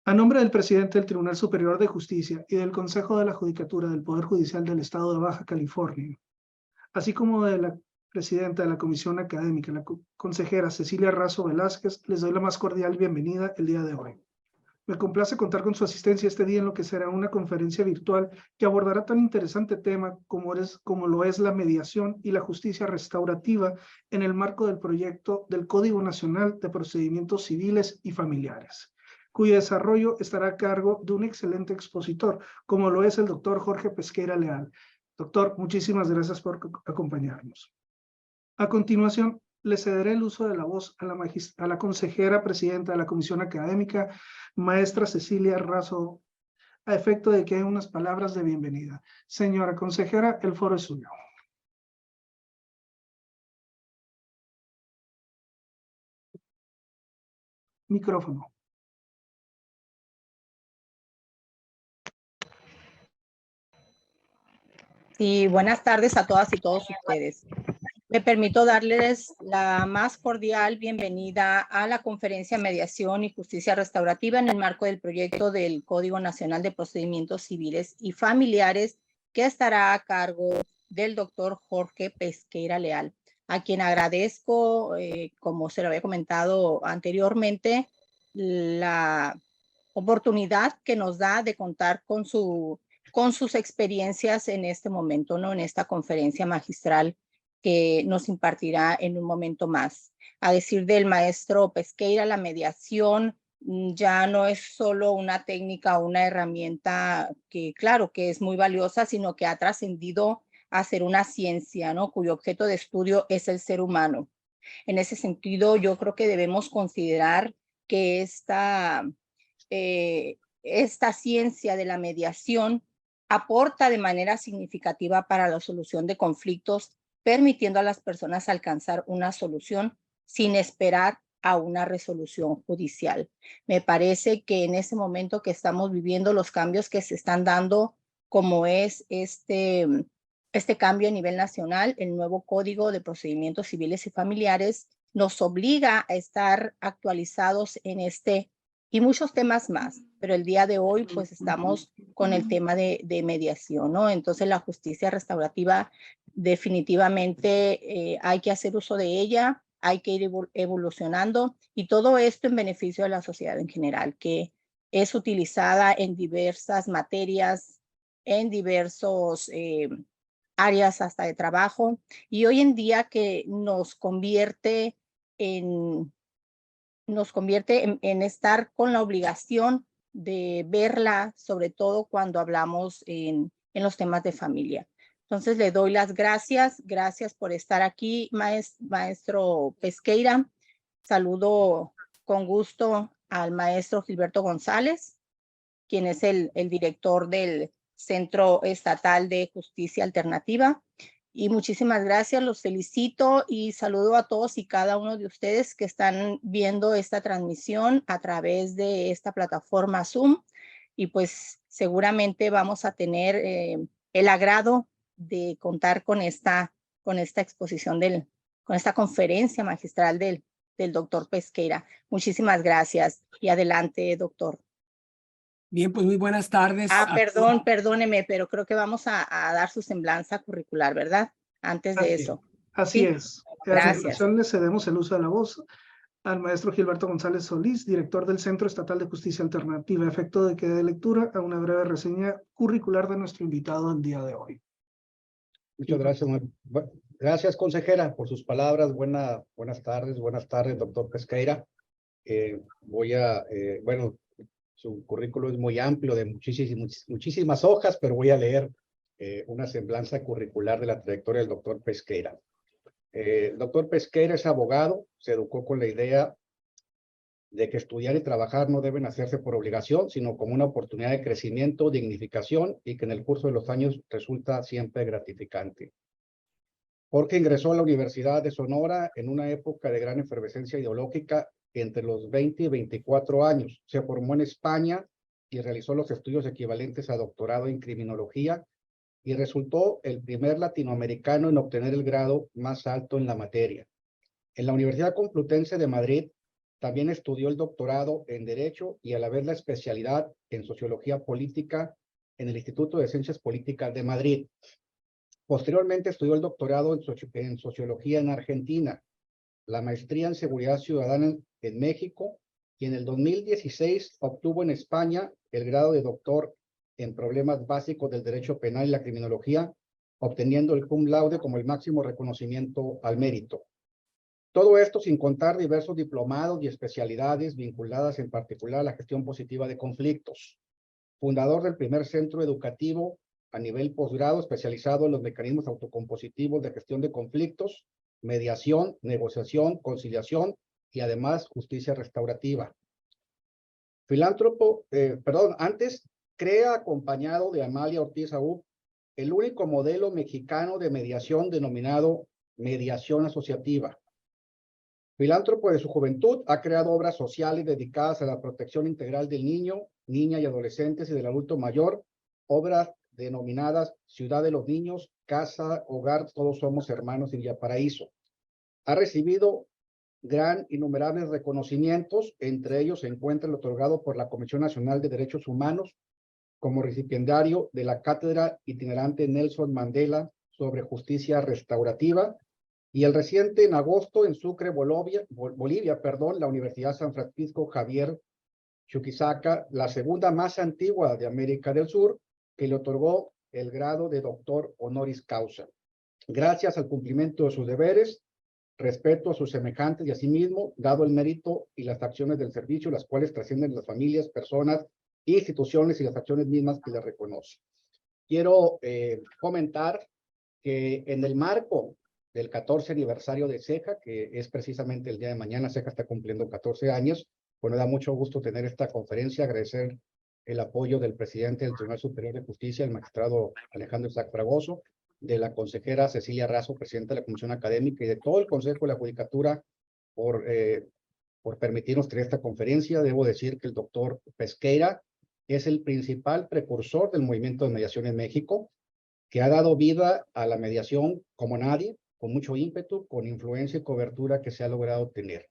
A nombre del presidente del Tribunal Superior de Justicia y del Consejo de la Judicatura del Poder Judicial del Estado de Baja California, así como de la presidenta de la Comisión Académica, la consejera Cecilia Razo Velázquez, les doy la más cordial bienvenida el día de hoy. Me complace contar con su asistencia este día en lo que será una conferencia virtual que abordará tan interesante tema como lo es la mediación y la justicia restaurativa en el marco del proyecto del Código Nacional de Procedimientos Civiles y Familiares, cuyo desarrollo estará a cargo de un excelente expositor, como lo es el doctor Jorge Pesqueira Leal. Doctor, muchísimas gracias por acompañarnos. A continuación, le cederé el uso de la voz a la consejera presidenta de la Comisión Académica, maestra Cecilia Razo, a efecto de que haya unas palabras de bienvenida. Señora consejera, el foro es suyo. Micrófono. Sí, buenas tardes a todas y todos ustedes. Me permito darles la más cordial bienvenida a la conferencia Mediación y Justicia Restaurativa en el marco del proyecto del Código Nacional de Procedimientos Civiles y Familiares, que estará a cargo del doctor Jorge Pesqueira Leal, a quien agradezco, como se lo había comentado anteriormente, la oportunidad que nos da de contar con sus experiencias en este momento, ¿no? En esta conferencia magistral que nos impartirá en un momento más. A decir del maestro Pesqueira, la mediación ya no es solo una técnica o una herramienta que, claro, que es muy valiosa, sino que ha trascendido a ser una ciencia, ¿no? Cuyo objeto de estudio es el ser humano. En ese sentido, yo creo que debemos considerar que esta ciencia de la mediación aporta de manera significativa para la solución de conflictos, permitiendo a las personas alcanzar una solución sin esperar a una resolución judicial. Me parece que en ese momento que estamos viviendo los cambios que se están dando, como es este cambio a nivel nacional, el nuevo Código de Procedimientos Civiles y Familiares, nos obliga a estar actualizados en este y muchos temas más, pero el día de hoy pues estamos con el tema de mediación, ¿no? Entonces la justicia restaurativa definitivamente hay que hacer uso de ella, hay que ir evolucionando y todo esto en beneficio de la sociedad en general, que es utilizada en diversas materias, en diversos áreas hasta de trabajo, y hoy en día que nos convierte en estar con la obligación de verla, sobre todo cuando hablamos en los temas de familia. Entonces le doy las gracias por estar aquí, maestro Pesqueira. Saludo con gusto al maestro Gilberto González, quien es el director del Centro Estatal de Justicia Alternativa. Y muchísimas gracias, los felicito y saludo a todos y cada uno de ustedes que están viendo esta transmisión a través de esta plataforma Zoom. Y pues seguramente vamos a tener el agrado de contar con esta exposición, con esta conferencia magistral del doctor Pesqueira. Muchísimas gracias y adelante, doctor. Bien, pues muy buenas tardes. Perdóneme, pero creo que vamos a dar su semblanza curricular, ¿verdad? Antes de eso. Así ¿Sí? es. A Gracias. continuación le cedemos el uso de la voz al maestro Gilberto González Solís, director del Centro Estatal de Justicia Alternativa, a efecto de que dé lectura a una breve reseña curricular de nuestro invitado el día de hoy. Muchas gracias. Gracias, consejera, por sus palabras. Buenas tardes, doctor Pesqueira. Bueno, su currículo es muy amplio, de muchísimas hojas, pero voy a leer una semblanza curricular de la trayectoria del doctor Pesqueira. El doctor Pesqueira es abogado, se educó con la idea de que estudiar y trabajar no deben hacerse por obligación, sino como una oportunidad de crecimiento, dignificación, y que en el curso de los años resulta siempre gratificante. Porque ingresó a la Universidad de Sonora en una época de gran efervescencia ideológica entre los 20 y 24 años. Se formó en España y realizó los estudios equivalentes a doctorado en criminología y resultó el primer latinoamericano en obtener el grado más alto en la materia. En la Universidad Complutense de Madrid También estudió el doctorado en Derecho y a la vez la especialidad en Sociología Política en el Instituto de Ciencias Políticas de Madrid. Posteriormente estudió el doctorado en Sociología en Argentina, la maestría en Seguridad Ciudadana en México y en el 2016 obtuvo en España el grado de doctor en Problemas Básicos del Derecho Penal y la Criminología, obteniendo el cum laude como el máximo reconocimiento al mérito. Todo esto sin contar diversos diplomados y especialidades vinculadas en particular a la gestión positiva de conflictos. Fundador del primer centro educativo a nivel posgrado especializado en los mecanismos autocompositivos de gestión de conflictos, mediación, negociación, conciliación y además justicia restaurativa. Antes crea acompañado de Amalia Ortiz Aub el único modelo mexicano de mediación denominado mediación asociativa. Filántropo de su juventud, ha creado obras sociales dedicadas a la protección integral del niño, niña y adolescentes y del adulto mayor, obras denominadas Ciudad de los Niños, Casa, Hogar, Todos Somos Hermanos en Villaparaíso. Ha recibido innumerables reconocimientos, entre ellos se encuentra el otorgado por la Comisión Nacional de Derechos Humanos como recipiendario de la Cátedra Itinerante Nelson Mandela sobre Justicia Restaurativa, y el reciente en agosto en Sucre, Bolivia, la Universidad San Francisco Javier Chuquisaca, la segunda más antigua de América del Sur, que le otorgó el grado de doctor honoris causa. Gracias al cumplimiento de sus deberes, respeto a sus semejantes y a sí mismo, dado el mérito y las acciones del servicio, las cuales trascienden las familias, personas, instituciones y las acciones mismas que le reconocen. Quiero comentar que en el marco del 14 aniversario de CEJA, que es precisamente el día de mañana, CEJA está cumpliendo 14 años, pues me da mucho gusto tener esta conferencia, agradecer el apoyo del presidente del Tribunal Superior de Justicia, el magistrado Alejandro Isaac Fragoso, de la consejera Cecilia Razo, presidenta de la Comisión Académica, y de todo el Consejo de la Judicatura por permitirnos tener esta conferencia. Debo decir que el doctor Pesqueira es el principal precursor del movimiento de mediación en México, que ha dado vida a la mediación como nadie, con mucho ímpetu, con influencia y cobertura que se ha logrado tener.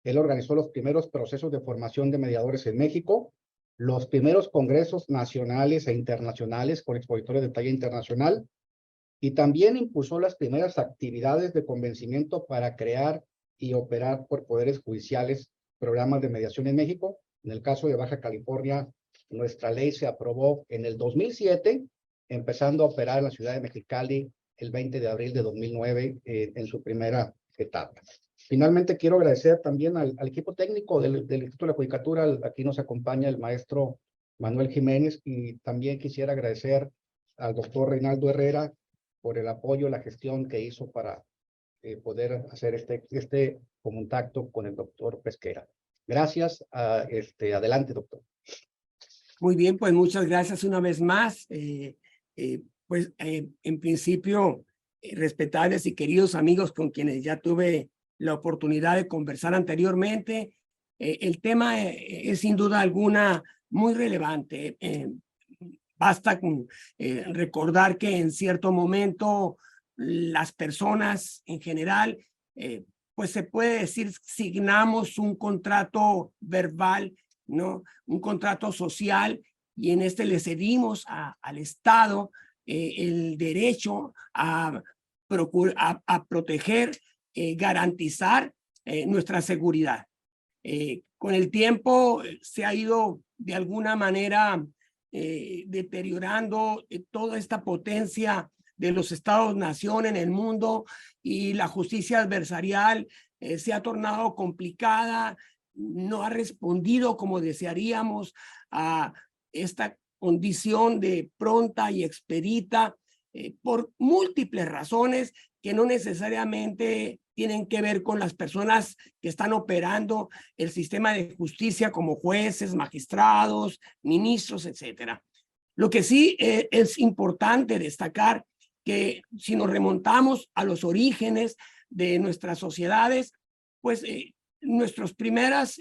Él organizó los primeros procesos de formación de mediadores en México, los primeros congresos nacionales e internacionales con expositores de talla internacional, y también impulsó las primeras actividades de convencimiento para crear y operar por poderes judiciales programas de mediación en México. En el caso de Baja California, nuestra ley se aprobó en el 2007, empezando a operar en la ciudad de Mexicali el 20 de abril de 2009 en su primera etapa. Finalmente, quiero agradecer también al equipo técnico del Instituto de la Judicatura. Aquí nos acompaña el maestro Manuel Jiménez, y también quisiera agradecer al doctor Reinaldo Herrera por el apoyo, la gestión que hizo para poder hacer este contacto con el doctor Pesqueira. Gracias. Adelante, doctor. Muy bien, pues muchas gracias una vez más. En principio, respetables y queridos amigos con quienes ya tuve la oportunidad de conversar anteriormente, el tema es sin duda alguna muy relevante. Basta con recordar que en cierto momento las personas en general, pues se puede decir, signamos un contrato verbal, ¿no? Un contrato social, y en este le cedimos al Estado el derecho a proteger, garantizar nuestra seguridad. Con el tiempo se ha ido de alguna manera deteriorando toda esta potencia de los Estados-nación en el mundo, y la justicia adversarial se ha tornado complicada, no ha respondido como desearíamos a esta condición de pronta y expedita por múltiples razones que no necesariamente tienen que ver con las personas que están operando el sistema de justicia como jueces, magistrados, ministros, etcétera. Lo que sí es importante destacar que si nos remontamos a los orígenes de nuestras sociedades, pues nuestras primeras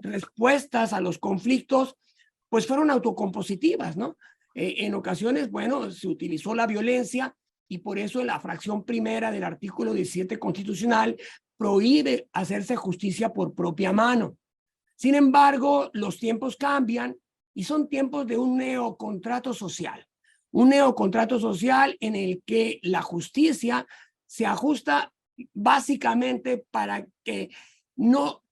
respuestas a los conflictos pues fueron autocompositivas, ¿no? En ocasiones, bueno, se utilizó la violencia, y por eso en la fracción primera del artículo 17 constitucional prohíbe hacerse justicia por propia mano. Sin embargo, los tiempos cambian y son tiempos de un neocontrato social. Un neocontrato social en el que la justicia se ajusta básicamente para que no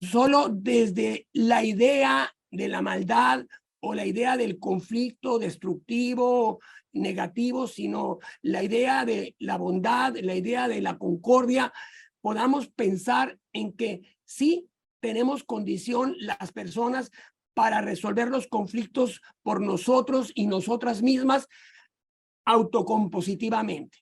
solo desde la idea de la maldad o la idea del conflicto destructivo, negativo, sino la idea de la bondad, la idea de la concordia, podamos pensar en que sí tenemos condición las personas para resolver los conflictos por nosotros y nosotras mismas autocompositivamente.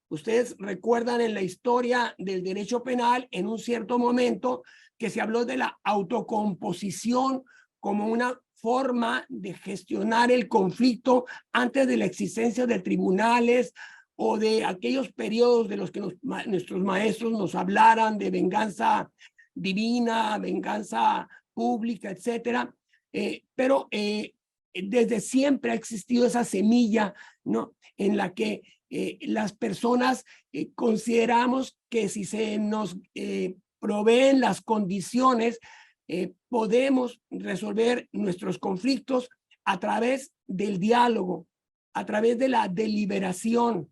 Ustedes recuerdan en la historia del derecho penal, en un cierto momento, que se habló de la autocomposición como una forma de gestionar el conflicto antes de la existencia de tribunales o de aquellos periodos de los que nuestros maestros nos hablaran de venganza divina, venganza pública, etcétera. Pero desde siempre ha existido esa semilla, ¿no?, en la que las personas consideramos que si se nos proveen las condiciones, podemos resolver nuestros conflictos a través del diálogo, a través de la deliberación,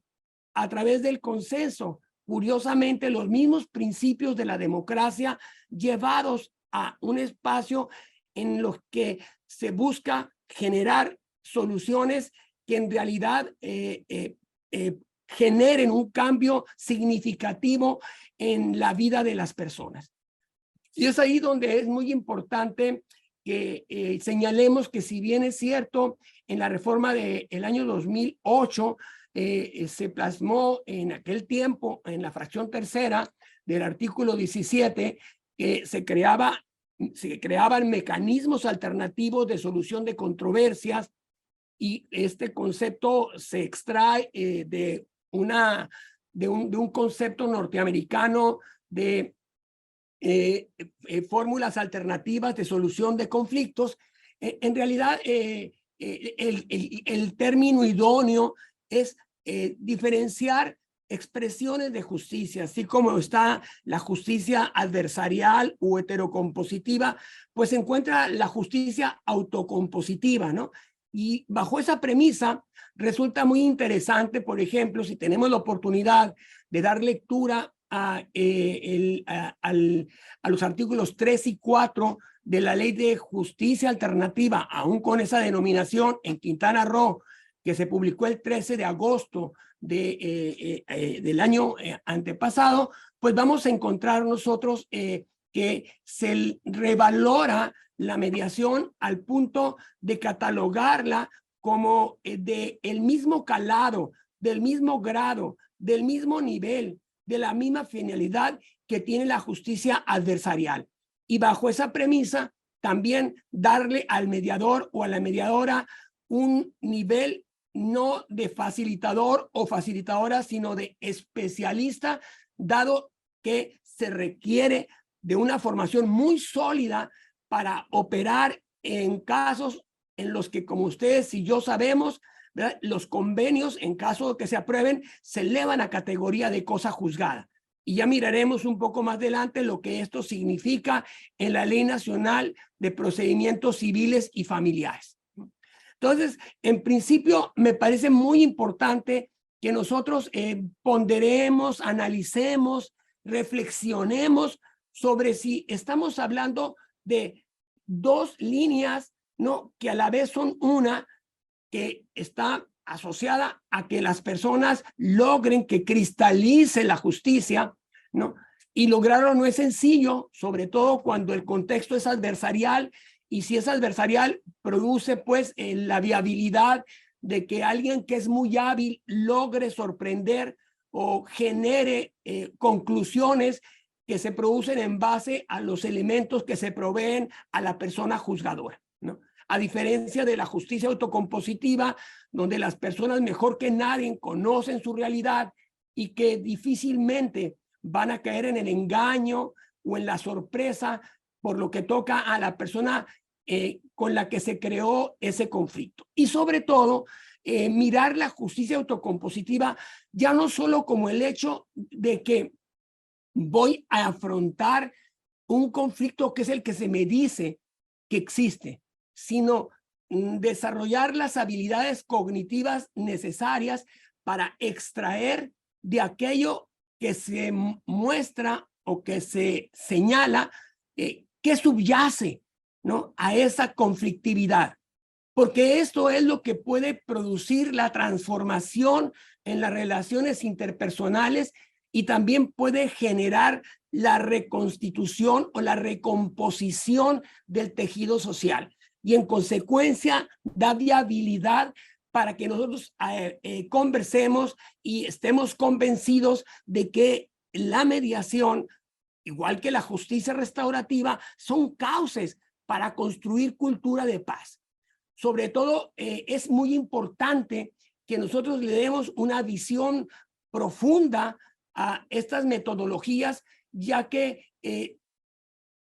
a través del consenso. Curiosamente, los mismos principios de la democracia llevados a un espacio en los que se busca generar soluciones que en realidad generen un cambio significativo en la vida de las personas. Y es ahí donde es muy importante que señalemos que, si bien es cierto, en la reforma del año 2008 se plasmó en aquel tiempo, en la fracción tercera del artículo 17, que se creaban mecanismos alternativos de solución de controversias, y este concepto se extrae de un concepto norteamericano de fórmulas alternativas de solución de conflictos. En realidad, el término idóneo es diferenciar expresiones de justicia, así como está la justicia adversarial o heterocompositiva, pues se encuentra la justicia autocompositiva, ¿no? Y bajo esa premisa resulta muy interesante, por ejemplo, si tenemos la oportunidad de dar lectura a los artículos 3 y 4 de la Ley de Justicia Alternativa, aún con esa denominación, en Quintana Roo, que se publicó el 13 de agosto del año antepasado, pues vamos a encontrar nosotros que se revalora la mediación al punto de catalogarla como del mismo calado, del mismo grado, del mismo nivel, de la misma finalidad que tiene la justicia adversarial. Y bajo esa premisa, también darle al mediador o a la mediadora un nivel no de facilitador o facilitadora, sino de especialista, dado que se requiere de una formación muy sólida para operar en casos en los que, como ustedes y yo sabemos, ¿verdad?, los convenios, en caso de que se aprueben, se elevan a categoría de cosa juzgada. Y ya miraremos un poco más adelante lo que esto significa en la Ley Nacional de Procedimientos Civiles y Familiares. Entonces, en principio, me parece muy importante que nosotros ponderemos, analicemos, reflexionemos sobre si estamos hablando de dos líneas, ¿no?, que a la vez son una, que está asociada a que las personas logren que cristalice la justicia, ¿no? Y lograrlo no es sencillo, sobre todo cuando el contexto es adversarial, y si es adversarial, produce pues la viabilidad de que alguien que es muy hábil logre sorprender o genere conclusiones que se producen en base a los elementos que se proveen a la persona juzgadora, ¿no? A diferencia de la justicia autocompositiva, donde las personas mejor que nadie conocen su realidad y que difícilmente van a caer en el engaño o en la sorpresa por lo que toca a la persona con la que se creó ese conflicto. Y sobre todo, mirar la justicia autocompositiva ya no solo como el hecho de que voy a afrontar un conflicto que es el que se me dice que existe, sino desarrollar las habilidades cognitivas necesarias para extraer de aquello que se muestra o que se señala qué subyace, ¿no?, a esa conflictividad. Porque esto es lo que puede producir la transformación en las relaciones interpersonales y también puede generar la reconstitución o la recomposición del tejido social. Y en consecuencia da viabilidad para que nosotros conversemos y estemos convencidos de que la mediación, igual que la justicia restaurativa, son cauces para construir cultura de paz. Sobre todo, es muy importante que nosotros le demos una visión profunda a estas metodologías, ya que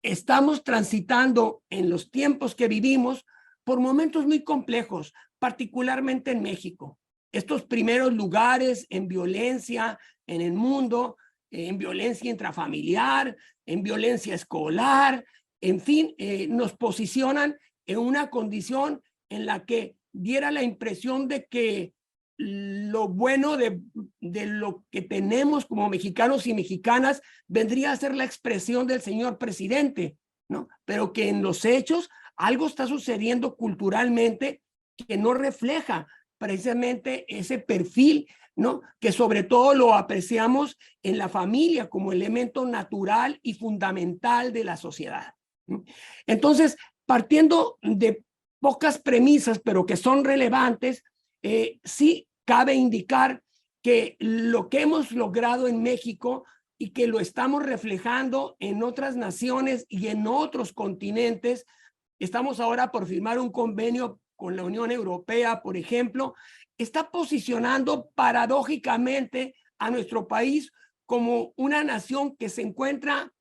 estamos transitando en los tiempos que vivimos por momentos muy complejos, particularmente en México. Estos primeros lugares en violencia en el mundo, en violencia intrafamiliar, en violencia escolar, en fin, nos posicionan en una condición en la que diera la impresión de que lo bueno de lo que tenemos como mexicanos y mexicanas vendría a ser la expresión del señor presidente, ¿no? Pero que en los hechos algo está sucediendo culturalmente que no refleja precisamente ese perfil, ¿no?, que sobre todo lo apreciamos en la familia como elemento natural y fundamental de la sociedad, ¿no? Entonces, partiendo de pocas premisas, pero que son relevantes, sí cabe indicar que lo que hemos logrado en México y que lo estamos reflejando en otras naciones y en otros continentes. Estamos ahora por firmar un convenio con la Unión Europea, por ejemplo, está posicionando paradójicamente a nuestro país como una nación que se encuentra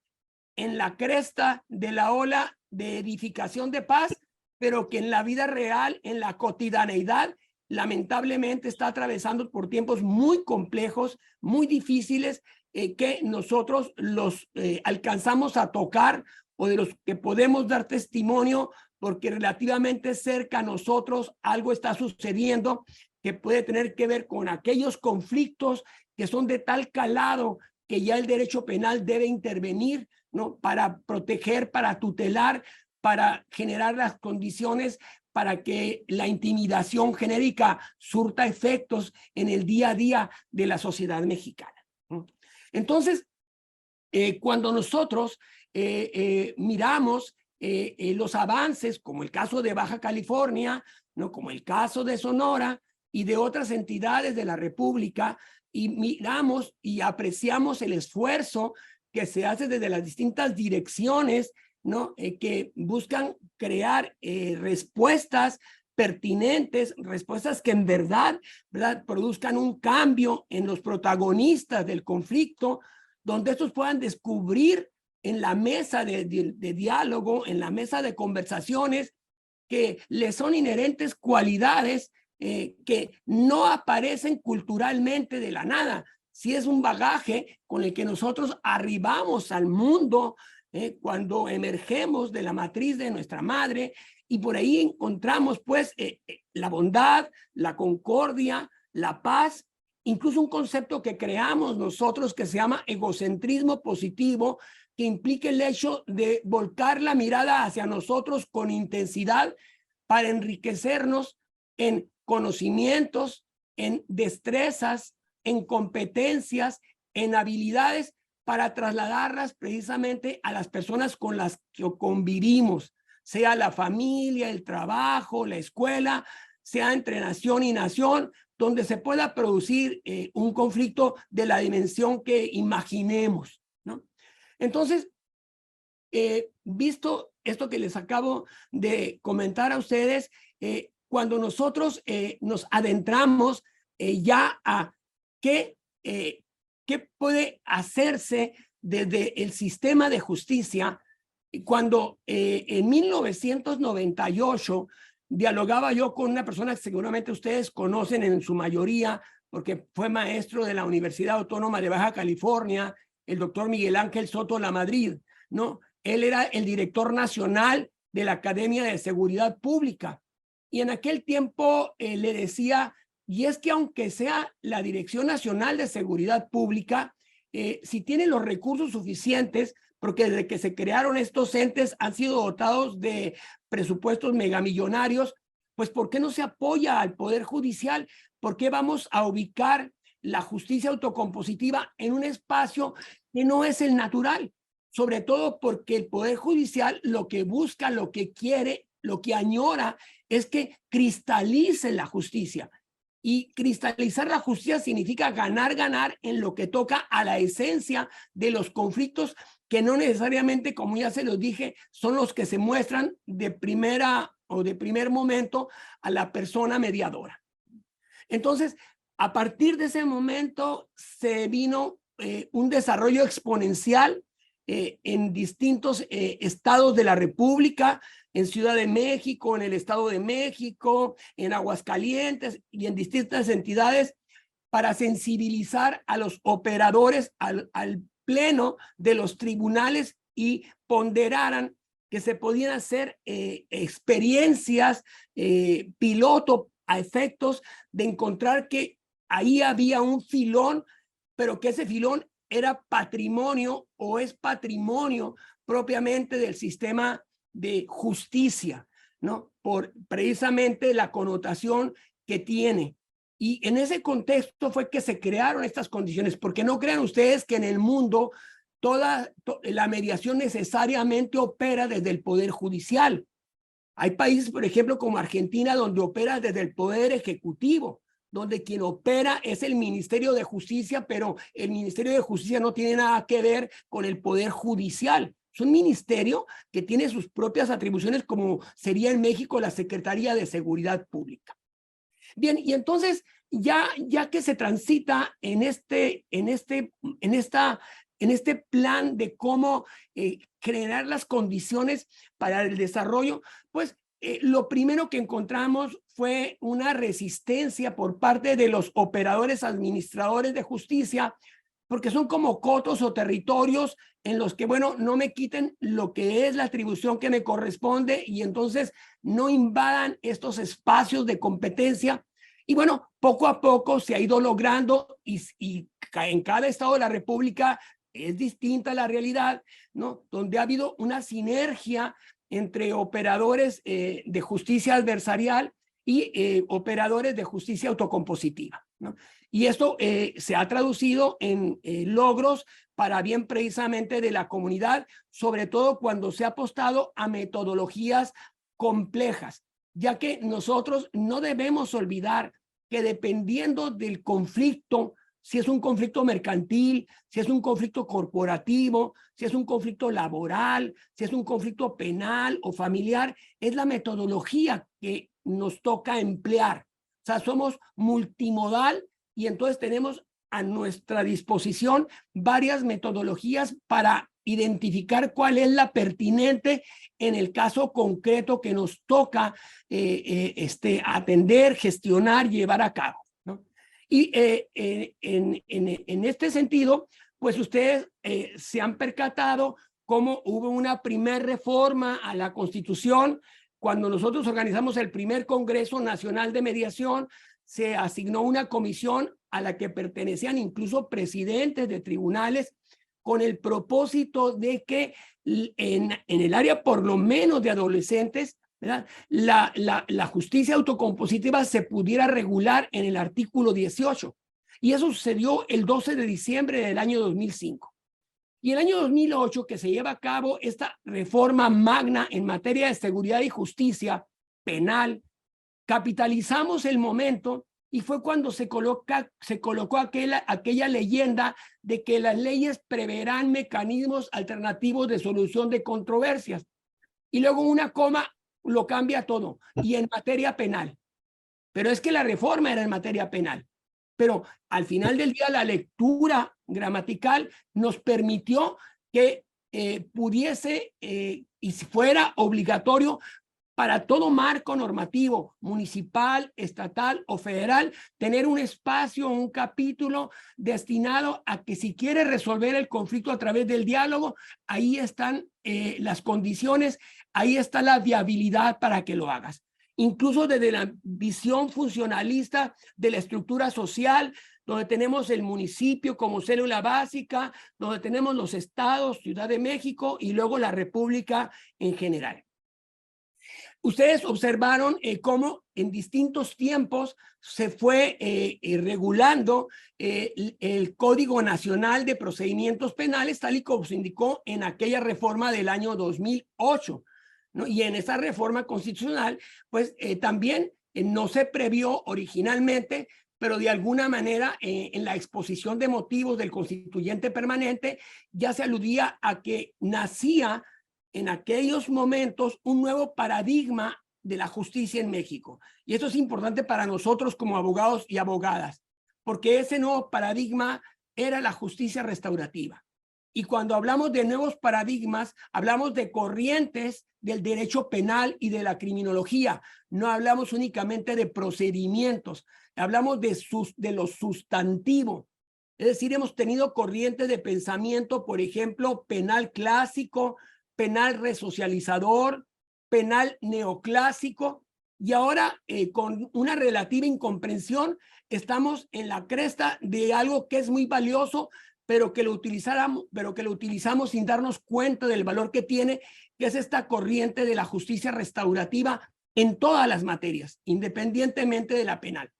en la cresta de la ola de edificación de paz, pero que en la vida real, en la cotidianeidad, lamentablemente está atravesando por tiempos muy complejos, muy difíciles, que nosotros los alcanzamos a tocar o de los que podemos dar testimonio porque relativamente cerca a nosotros algo está sucediendo que puede tener que ver con aquellos conflictos que son de tal calado que ya el derecho penal debe intervenir, ¿no?, para proteger, para tutelar, para generar las condiciones para que la intimidación genérica surta efectos en el día a día de la sociedad mexicana. Entonces, cuando nosotros miramos los avances, como el caso de Baja California, ¿no?, como el caso de Sonora y de otras entidades de la República, y miramos y apreciamos el esfuerzo que se hace desde las distintas direcciones, ¿no?, que buscan crear respuestas pertinentes, respuestas que en verdad produzcan un cambio en los protagonistas del conflicto, donde estos puedan descubrir en la mesa de diálogo, en la mesa de conversaciones, que les son inherentes cualidades que no aparecen culturalmente de la nada. Si es un bagaje con el que nosotros arribamos al mundo cuando emergemos de la matriz de nuestra madre, y por ahí encontramos pues la bondad, la concordia, la paz, incluso un concepto que creamos nosotros que se llama egocentrismo positivo, que implica el hecho de volcar la mirada hacia nosotros con intensidad para enriquecernos en conocimientos, en destrezas, en competencias, en habilidades, para trasladarlas precisamente a las personas con las que convivimos, sea la familia, el trabajo, la escuela, sea entre nación y nación, donde se pueda producir un conflicto de la dimensión que imaginemos, ¿no? Entonces, visto esto que les acabo de comentar a ustedes, cuando nosotros nos adentramos ya a qué puede hacerse desde el sistema de justicia, cuando en 1998 dialogaba yo con una persona que seguramente ustedes conocen en su mayoría, porque fue maestro de la Universidad Autónoma de Baja California el doctor Miguel Ángel Soto Lamadrid, ¿no? Él era el director nacional de la Academia de Seguridad Pública. Y en aquel tiempo le decía, y es que aunque sea la Dirección Nacional de Seguridad Pública, si tiene los recursos suficientes, porque desde que se crearon estos entes han sido dotados de presupuestos megamillonarios, pues ¿por qué no se apoya al Poder Judicial? ¿Por qué vamos a ubicar la justicia autocompositiva en un espacio que no es el natural? Sobre todo porque el Poder Judicial lo que busca, lo que quiere, lo que añora es que cristalice la justicia. Y cristalizar la justicia significa ganar, ganar en lo que toca a la esencia de los conflictos que no necesariamente, como ya se los dije, son los que se muestran de primera o de primer momento a la persona mediadora. Entonces, a partir de ese momento se vino un desarrollo exponencial en distintos estados de la República, en Ciudad de México, en el Estado de México, en Aguascalientes y en distintas entidades para sensibilizar a los operadores al pleno de los tribunales y ponderaran que se podían hacer experiencias piloto a efectos de encontrar que ahí había un filón, pero que ese filón era patrimonio o es patrimonio propiamente del sistema de justicia, ¿no? Por precisamente la connotación que tiene. Y en ese contexto fue que se crearon estas condiciones, porque no crean ustedes que en el mundo toda la mediación necesariamente opera desde el Poder Judicial. Hay países, por ejemplo, como Argentina, donde opera desde el Poder Ejecutivo, donde quien opera es el Ministerio de Justicia, pero el Ministerio de Justicia no tiene nada que ver con el Poder Judicial. Es un ministerio que tiene sus propias atribuciones, como sería en México la Secretaría de Seguridad Pública. Bien, y entonces ya que se transita en este plan de cómo crear las condiciones para el desarrollo, pues lo primero que encontramos fue una resistencia por parte de los operadores administradores de justicia, porque son como cotos o territorios en los que, bueno, no me quiten lo que es la atribución que me corresponde y entonces no invadan estos espacios de competencia. Y bueno, poco a poco se ha ido logrando y en cada estado de la República es distinta la realidad, ¿no? Donde ha habido una sinergia entre operadores de justicia adversarial y operadores de justicia autocompositiva, ¿no? Y esto se ha traducido en logros para bien precisamente de la comunidad, sobre todo cuando se ha apostado a metodologías complejas, ya que nosotros no debemos olvidar que dependiendo del conflicto, si es un conflicto mercantil, si es un conflicto corporativo, si es un conflicto laboral, si es un conflicto penal o familiar, es la metodología que nos toca emplear. O sea, somos multimodal y entonces tenemos a nuestra disposición varias metodologías para identificar cuál es la pertinente en el caso concreto que nos toca atender, gestionar, llevar a cabo, ¿no? Y en este sentido, pues ustedes se han percatado cómo hubo una primera reforma a la Constitución. Cuando nosotros organizamos el primer Congreso Nacional de Mediación, se asignó una comisión a la que pertenecían incluso presidentes de tribunales con el propósito de que en el área por lo menos de adolescentes, ¿verdad?, la justicia autocompositiva se pudiera regular en el artículo 18. Y eso sucedió el 12 de diciembre del año 2005. Y el año 2008, que se lleva a cabo esta reforma magna en materia de seguridad y justicia penal, capitalizamos el momento y fue cuando se colocó aquella leyenda de que las leyes preverán mecanismos alternativos de solución de controversias. Y luego una coma lo cambia todo, y en materia penal. Pero es que la reforma era en materia penal. Pero al final del día la lectura gramatical nos permitió que pudiese y fuera obligatorio para todo marco normativo, municipal, estatal o federal, tener un espacio, un capítulo destinado a que si quiere resolver el conflicto a través del diálogo, ahí están las condiciones, ahí está la viabilidad para que lo hagas. Incluso desde la visión funcionalista de la estructura social, donde tenemos el municipio como célula básica, donde tenemos los estados, Ciudad de México y luego la República en general. Ustedes observaron cómo en distintos tiempos se fue regulando el Código Nacional de Procedimientos Penales, tal y como se indicó en aquella reforma del año 2008, ¿no? Y en esa reforma constitucional, pues también no se previó originalmente, pero de alguna manera en la exposición de motivos del constituyente permanente ya se aludía a que nacía en aquellos momentos un nuevo paradigma de la justicia en México. Y esto es importante para nosotros como abogados y abogadas, porque ese nuevo paradigma era la justicia restaurativa. Y cuando hablamos de nuevos paradigmas, hablamos de corrientes del derecho penal y de la criminología. No hablamos únicamente de procedimientos, hablamos de lo sustantivo. Es decir, hemos tenido corrientes de pensamiento, por ejemplo, penal clásico, penal resocializador, penal neoclásico, y ahora con una relativa incomprensión estamos en la cresta de algo que es muy valioso, pero que lo utilizamos sin darnos cuenta del valor que tiene, que es esta corriente de la justicia restaurativa en todas las materias, independientemente de la penal.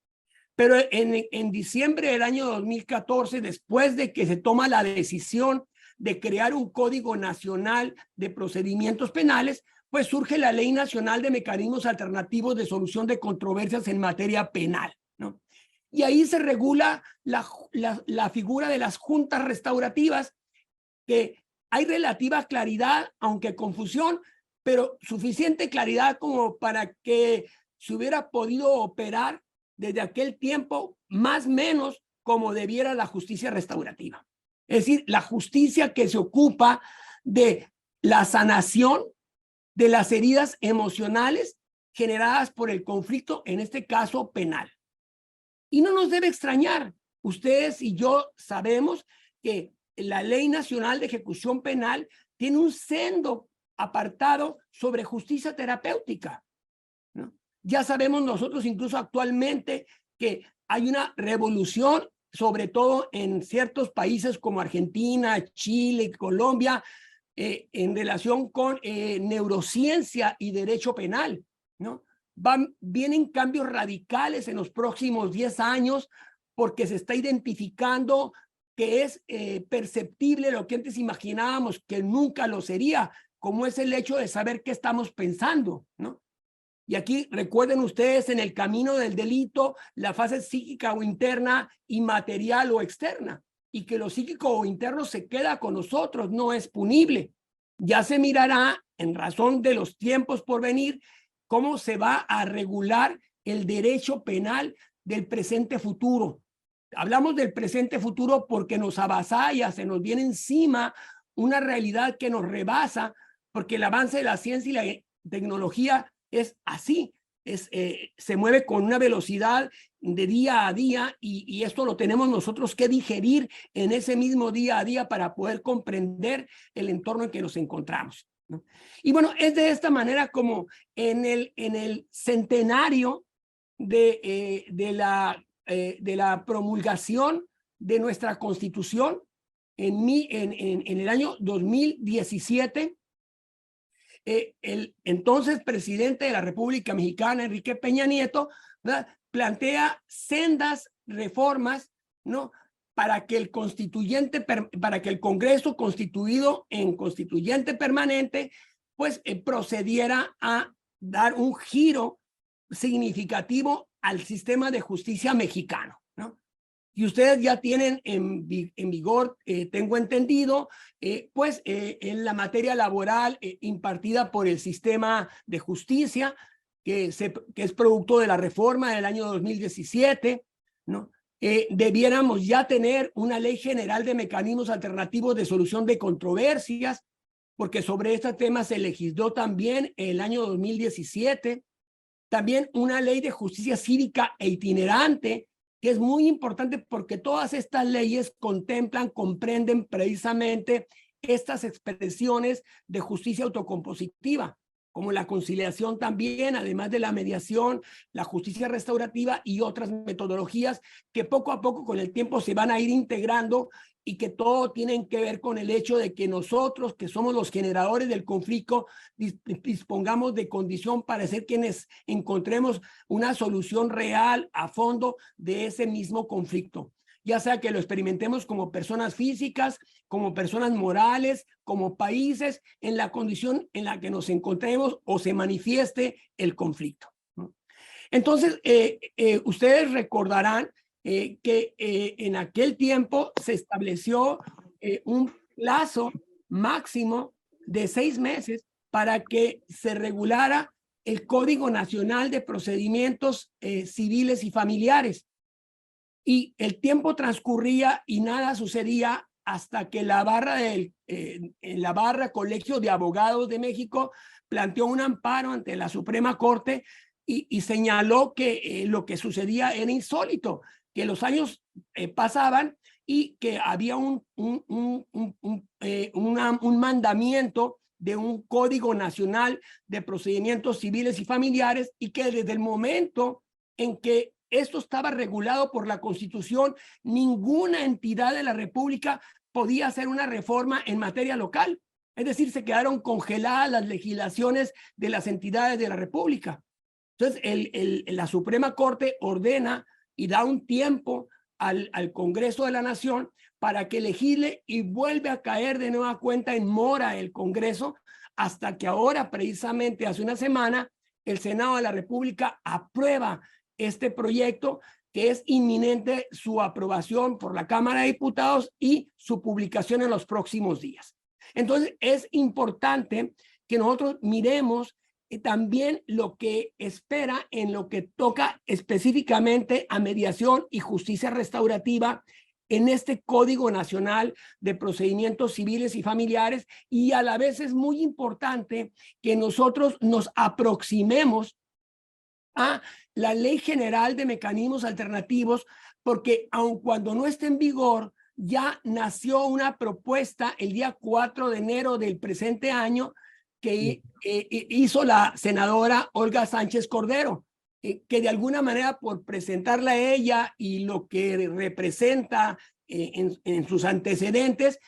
Pero en diciembre del año 2014, después de que se toma la decisión de crear un Código Nacional de Procedimientos Penales, pues surge la Ley Nacional de Mecanismos Alternativos de Solución de Controversias en materia penal, ¿no? Y ahí se regula la figura de las juntas restaurativas, que hay relativa claridad, aunque confusión, pero suficiente claridad como para que se hubiera podido operar desde aquel tiempo más o menos como debiera la justicia restaurativa. Es decir, la justicia que se ocupa de la sanación de las heridas emocionales generadas por el conflicto, en este caso penal. Y no nos debe extrañar, ustedes y yo sabemos que la Ley Nacional de Ejecución Penal tiene un sendo apartado sobre justicia terapéutica, ¿no? Ya sabemos nosotros incluso actualmente que hay una revolución, sobre todo en ciertos países como Argentina, Chile, Colombia, en relación con neurociencia y derecho penal, ¿no? Vienen cambios radicales en los próximos 10 años porque se está identificando que es perceptible lo que antes imaginábamos que nunca lo sería, como es el hecho de saber qué estamos pensando, ¿no? Y aquí recuerden ustedes en el camino del delito la fase psíquica o interna, inmaterial o externa, y que lo psíquico o interno se queda con nosotros, no es punible. Ya se mirará en razón de los tiempos por venir cómo se va a regular el derecho penal del presente futuro. Hablamos del presente futuro porque nos avasalla, se nos viene encima una realidad que nos rebasa, porque el avance de la ciencia y la tecnología es así, se mueve con una velocidad de día a día y esto lo tenemos nosotros que digerir en ese mismo día a día para poder comprender el entorno en que nos encontramos, ¿no? Y bueno, es de esta manera como en el centenario de la promulgación de nuestra Constitución en el año 2017, el entonces presidente de la República Mexicana, Enrique Peña Nieto, ¿verdad?, plantea sendas reformas, ¿no?, para que el Congreso constituido en constituyente permanente, pues procediera a dar un giro significativo al sistema de justicia mexicano, ¿no? Y ustedes ya tienen en vigor, tengo entendido, pues en la materia laboral impartida por el sistema de justicia, que es producto de la reforma del año 2017, ¿no? Debiéramos ya tener una ley general de mecanismos alternativos de solución de controversias, porque sobre este tema se legisló también en el año 2017, también una ley de justicia cívica e itinerante, que es muy importante porque todas estas leyes contemplan, comprenden precisamente estas expresiones de justicia autocompositiva, como la conciliación también, además de la mediación, la justicia restaurativa y otras metodologías que poco a poco con el tiempo se van a ir integrando y que todo tienen que ver con el hecho de que nosotros, que somos los generadores del conflicto, dispongamos de condición para ser quienes encontremos una solución real a fondo de ese mismo conflicto, ya sea que lo experimentemos como personas físicas, como personas morales, como países, en la condición en la que nos encontremos o se manifieste el conflicto. Entonces, ustedes recordarán que en aquel tiempo se estableció un plazo máximo de 6 meses para que se regulara el Código Nacional de Procedimientos Civiles y Familiares. Y el tiempo transcurría y nada sucedía hasta que la barra Colegio de Abogados de México planteó un amparo ante la Suprema Corte y señaló que lo que sucedía era insólito, que los años pasaban y que había un mandamiento de un Código Nacional de Procedimientos Civiles y Familiares y que desde el momento en que esto estaba regulado por la Constitución, ninguna entidad de la República podía hacer una reforma en materia local. Es decir, se quedaron congeladas las legislaciones de las entidades de la República. Entonces, la Suprema Corte ordena y da un tiempo al Congreso de la Nación para que legisle y vuelve a caer de nueva cuenta en mora el Congreso hasta que ahora, precisamente hace una semana, el Senado de la República aprueba este proyecto, que es inminente su aprobación por la Cámara de Diputados y su publicación en los próximos días. Entonces, es importante que nosotros miremos también lo que espera en lo que toca específicamente a mediación y justicia restaurativa en este Código Nacional de Procedimientos Civiles y Familiares, y a la vez es muy importante que nosotros nos aproximemos a la Ley General de Mecanismos Alternativos, porque aun cuando no esté en vigor, ya nació una propuesta el día 4 de enero del presente año que hizo la senadora Olga Sánchez Cordero, que de alguna manera, por presentarla a ella y lo que representa en sus antecedentes,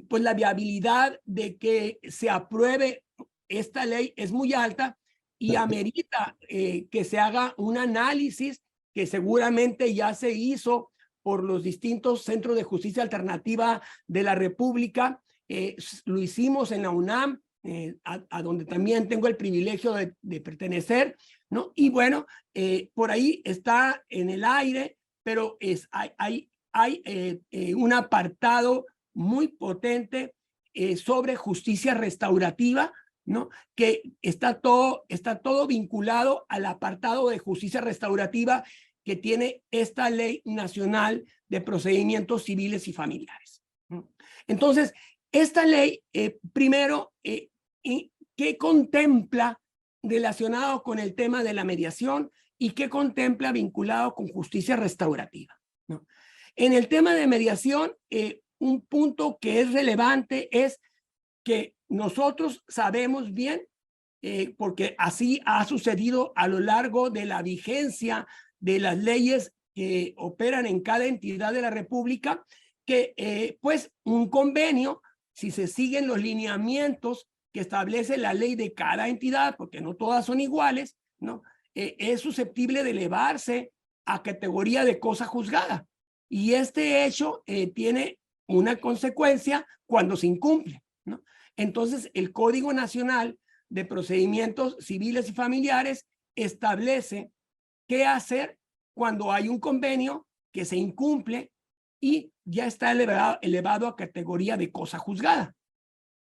pues la viabilidad de que se apruebe esta ley es muy alta y amerita que se haga un análisis que seguramente ya se hizo por los distintos centros de justicia alternativa de la República. Lo hicimos en la UNAM, a donde también tengo el privilegio de pertenecer, ¿no? Y bueno, por ahí está en el aire, pero hay un apartado muy potente sobre justicia restaurativa, ¿no? Que está todo vinculado al apartado de justicia restaurativa que tiene esta Ley Nacional de Procedimientos Civiles y Familiares. Entonces, esta ley, primero, ¿qué contempla relacionado con el tema de la mediación y qué contempla vinculado con justicia restaurativa, ¿no? En el tema de mediación, un punto que es relevante es que nosotros sabemos bien, porque así ha sucedido a lo largo de la vigencia de las leyes que operan en cada entidad de la República, que pues un convenio, si se siguen los lineamientos que establece la ley de cada entidad, porque no todas son iguales, ¿no? Es susceptible de elevarse a categoría de cosa juzgada. Y este hecho tiene una consecuencia cuando se incumple, ¿no? Entonces, el Código Nacional de Procedimientos Civiles y Familiares establece qué hacer cuando hay un convenio que se incumple y ya está elevado a categoría de cosa juzgada,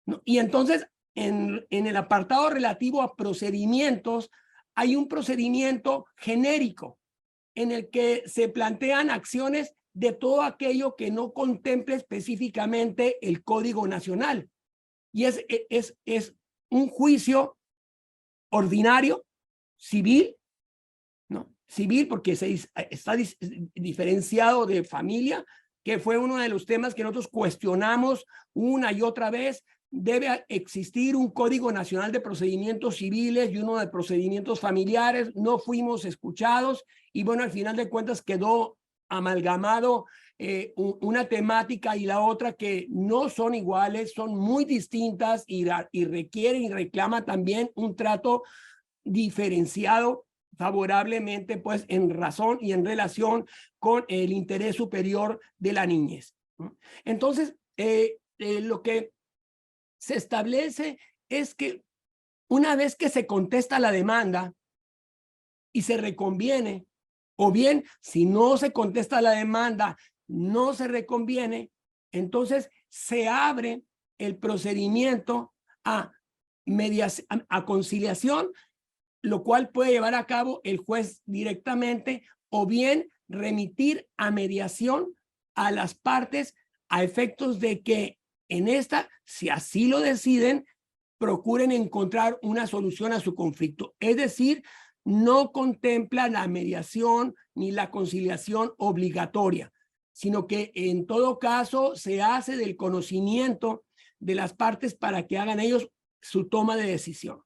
¿no? Y entonces, en el apartado relativo a procedimientos, hay un procedimiento genérico en el que se plantean acciones de todo aquello que no contemple específicamente el Código Nacional. y es un juicio ordinario, civil, ¿no? Civil porque está diferenciado de familia, que fue uno de los temas que nosotros cuestionamos una y otra vez. Debe existir un Código Nacional de Procedimientos Civiles y uno de procedimientos familiares. No fuimos escuchados y bueno, al final de cuentas quedó amalgamado una temática y la otra que no son iguales, son muy distintas y requieren y reclama también un trato diferenciado favorablemente, pues en razón y en relación con el interés superior de la niñez. Entonces, lo que se establece es que una vez que se contesta la demanda y se reconviene, o bien si no se contesta la demanda, no se reconviene, entonces se abre el procedimiento a conciliación, lo cual puede llevar a cabo el juez directamente o bien remitir a mediación a las partes a efectos de que en esta, si así lo deciden, procuren encontrar una solución a su conflicto. Es decir, no contempla la mediación ni la conciliación obligatoria, sino que en todo caso se hace del conocimiento de las partes para que hagan ellos su toma de decisión.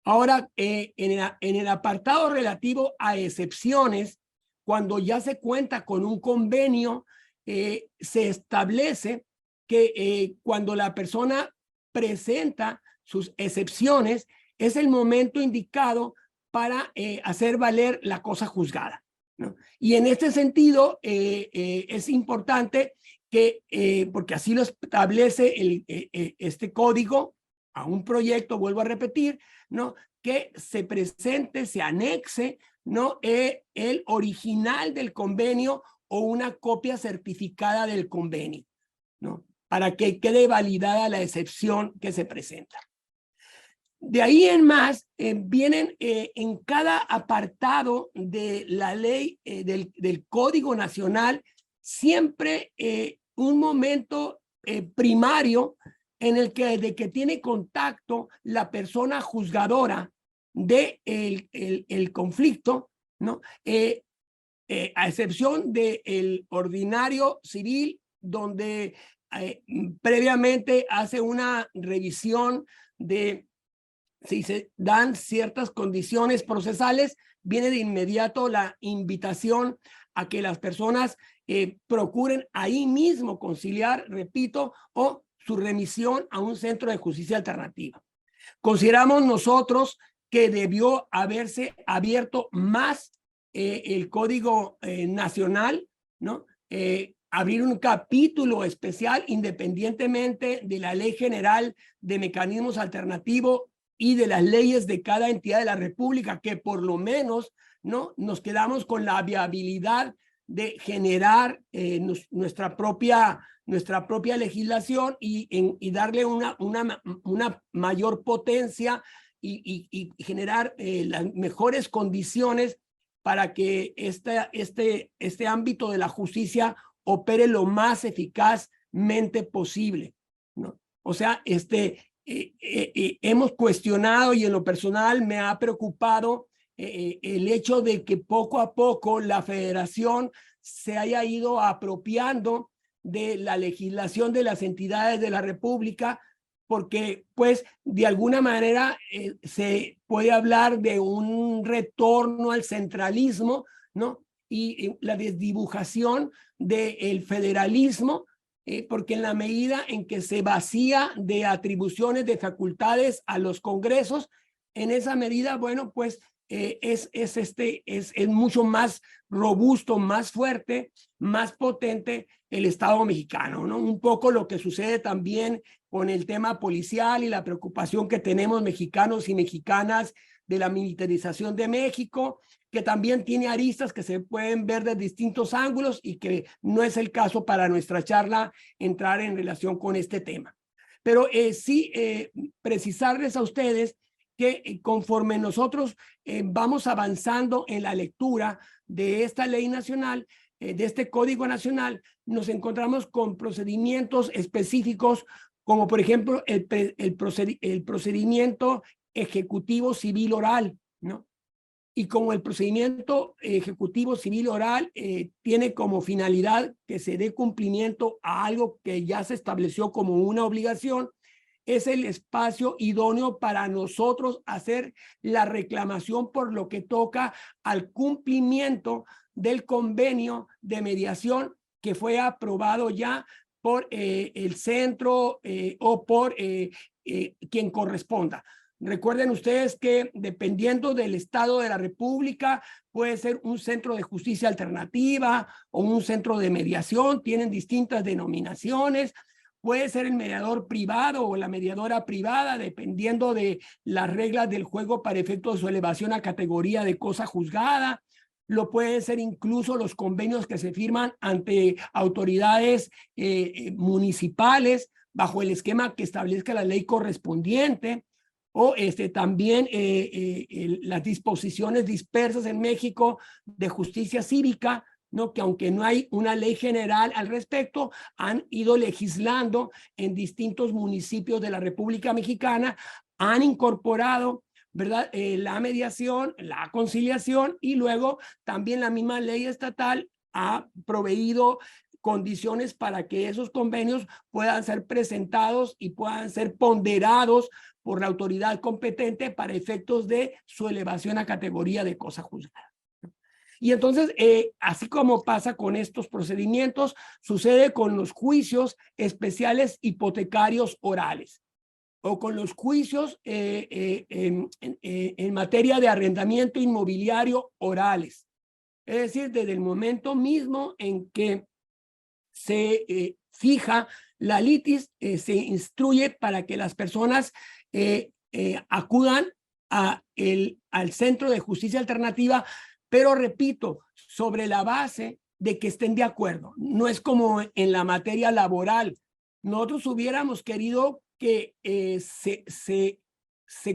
Ahora, en el apartado relativo a excepciones, cuando ya se cuenta con un convenio, se establece que cuando la persona presenta sus excepciones, es el momento indicado para hacer valer la cosa juzgada, ¿no? Y en este sentido, es importante que, porque así lo establece este código a un proyecto, vuelvo a repetir, ¿no? Que se presente, se anexe, ¿no? El original del convenio o una copia certificada del convenio, ¿no? Para que quede validada la excepción que se presenta. De ahí en más, vienen en cada apartado de la ley del Código Nacional siempre un momento primario en el que de que tiene contacto la persona juzgadora de el conflicto, ¿no? A excepción del ordinario civil, donde previamente hace una revisión de si se dan ciertas condiciones procesales, viene de inmediato la invitación a que las personas procuren ahí mismo conciliar, repito, o su remisión a un centro de justicia alternativa. Consideramos nosotros que debió haberse abierto más el Código Nacional, ¿no? Abrir un capítulo especial independientemente de la Ley General de Mecanismos Alternativos y de las leyes de cada entidad de la República, que por lo menos, ¿no? Nos quedamos con la viabilidad de generar nuestra propia legislación y darle una mayor potencia y generar las mejores condiciones para que este ámbito de la justicia opere lo más eficazmente posible, ¿no? O sea, hemos cuestionado y en lo personal me ha preocupado el hecho de que poco a poco la federación se haya ido apropiando de la legislación de las entidades de la República, porque pues de alguna manera se puede hablar de un retorno al centralismo, ¿no? Y la desdibujación del federalismo, porque en la medida en que se vacía de atribuciones, de facultades a los congresos, en esa medida, bueno, pues es mucho más robusto, más fuerte, más potente el Estado mexicano, ¿no? Un poco lo que sucede también con el tema policial y la preocupación que tenemos mexicanos y mexicanas de la militarización de México, que también tiene aristas que se pueden ver de distintos ángulos y que no es el caso para nuestra charla entrar en relación con este tema. Pero sí precisarles a ustedes que conforme nosotros vamos avanzando en la lectura de esta ley nacional, de este Código Nacional, nos encontramos con procedimientos específicos como por ejemplo el procedimiento ejecutivo civil oral, ¿no? Y como el procedimiento ejecutivo civil oral tiene como finalidad que se dé cumplimiento a algo que ya se estableció como una obligación, es el espacio idóneo para nosotros hacer la reclamación por lo que toca al cumplimiento del convenio de mediación que fue aprobado ya por el centro o por quien corresponda. Recuerden ustedes que dependiendo del estado de la República, puede ser un centro de justicia alternativa o un centro de mediación, tienen distintas denominaciones. Puede ser el mediador privado o la mediadora privada, dependiendo de las reglas del juego para efecto de su elevación a categoría de cosa juzgada. Lo pueden ser incluso los convenios que se firman ante autoridades municipales bajo el esquema que establezca la ley correspondiente. O también las disposiciones dispersas en México de justicia cívica, ¿no? Que aunque no hay una ley general al respecto, han ido legislando en distintos municipios de la República Mexicana, han incorporado, ¿verdad? La mediación, la conciliación, y luego también la misma ley estatal ha proveído condiciones para que esos convenios puedan ser presentados y puedan ser ponderados por la autoridad competente para efectos de su elevación a categoría de cosa juzgada. Y entonces, así como pasa con estos procedimientos, sucede con los juicios especiales hipotecarios orales o con los juicios en materia de arrendamiento inmobiliario orales. Es decir, desde el momento mismo en que se fija la litis, se instruye para que las personas acudan al Centro de Justicia Alternativa, pero repito, sobre la base de que estén de acuerdo. No es como en la materia laboral. Nosotros hubiéramos querido que se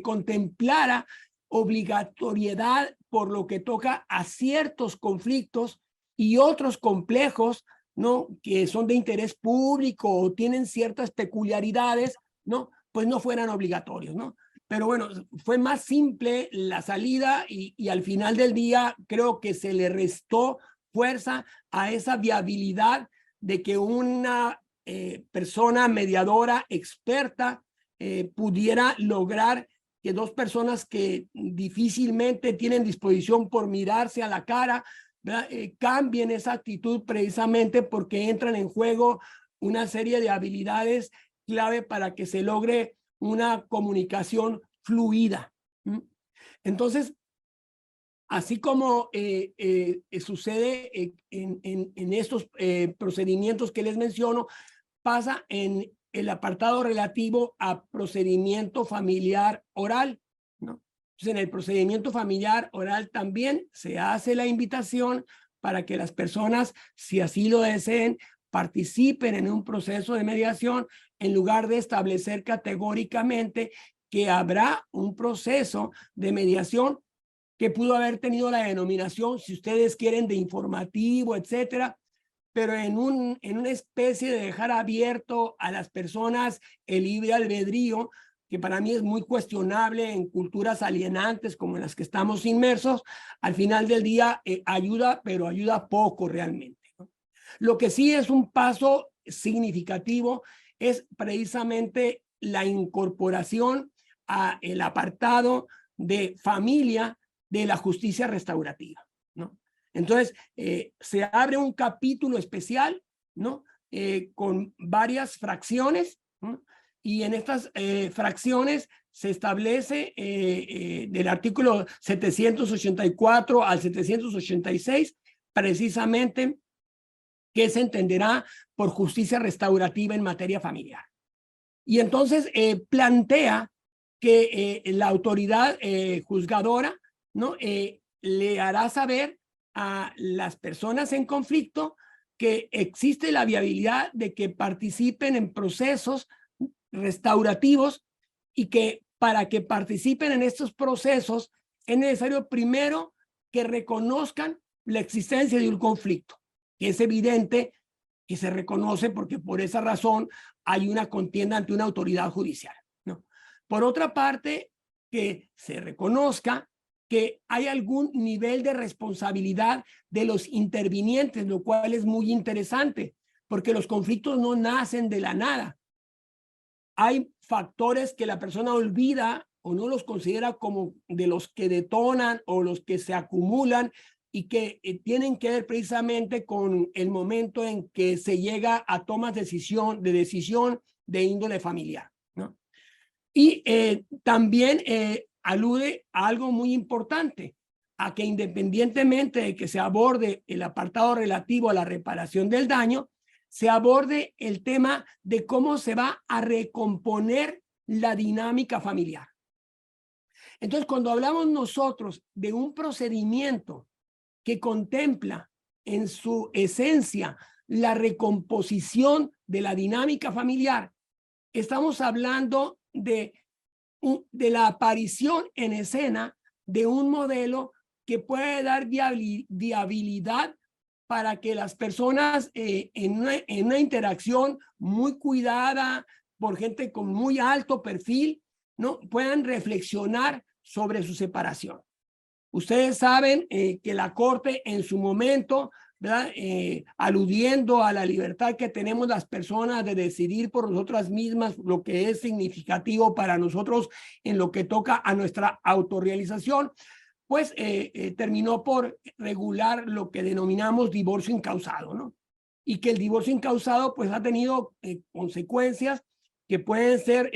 contemplara obligatoriedad por lo que toca a ciertos conflictos y otros complejos, ¿no? Que son de interés público o tienen ciertas peculiaridades, ¿no? Pues no fueran obligatorios, ¿no? Pero bueno, fue más simple la salida y al final del día creo que se le restó fuerza a esa viabilidad de que una persona mediadora experta pudiera lograr que dos personas que difícilmente tienen disposición por mirarse a la cara, cambien esa actitud precisamente porque entran en juego una serie de habilidades clave para que se logre una comunicación fluida. Entonces, así como sucede en estos procedimientos que les menciono, pasa en el apartado relativo a procedimiento familiar oral, ¿no? Entonces, en el procedimiento familiar oral también se hace la invitación para que las personas, si así lo deseen, participen en un proceso de mediación en lugar de establecer categóricamente que habrá un proceso de mediación que pudo haber tenido la denominación, si ustedes quieren, de informativo, etcétera, pero en una especie de dejar abierto a las personas el libre albedrío, que para mí es muy cuestionable en culturas alienantes como en las que estamos inmersos. Al final del día ayuda, pero ayuda poco realmente, ¿no? Lo que sí es un paso significativo es precisamente la incorporación a el apartado de familia de la justicia restaurativa, ¿no? Entonces, se abre un capítulo especial, ¿no? Con varias fracciones, ¿no? Y en estas fracciones se establece del artículo 784 al 786 precisamente qué se entenderá por justicia restaurativa en materia familiar. Y entonces plantea que la autoridad juzgadora, ¿no? Le hará saber a las personas en conflicto que existe la viabilidad de que participen en procesos restaurativos y que para que participen en estos procesos es necesario primero que reconozcan la existencia de un conflicto, que es evidente que se reconoce porque por esa razón hay una contienda ante una autoridad judicial, ¿no? Por otra parte, que se reconozca que hay algún nivel de responsabilidad de los intervinientes, lo cual es muy interesante, porque los conflictos no nacen de la nada. Hay factores que la persona olvida o no los considera como de los que detonan o los que se acumulan y que tienen que ver precisamente con el momento en que se llega a tomas de decisión de índole familiar, ¿no? Y también alude a algo muy importante, a que independientemente de que se aborde el apartado relativo a la reparación del daño, se aborde el tema de cómo se va a recomponer la dinámica familiar. Entonces, cuando hablamos nosotros de un procedimiento que contempla en su esencia la recomposición de la dinámica familiar, estamos hablando de la aparición en escena de un modelo que puede dar viabilidad para que las personas en una interacción muy cuidada por gente con muy alto perfil, ¿no?, puedan reflexionar sobre su separación. Ustedes saben que la Corte en su momento, ¿verdad?, aludiendo a la libertad que tenemos las personas de decidir por nosotras mismas lo que es significativo para nosotros en lo que toca a nuestra autorrealización, pues terminó por regular lo que denominamos divorcio incausado, ¿no? Y que el divorcio incausado pues ha tenido consecuencias que pueden ser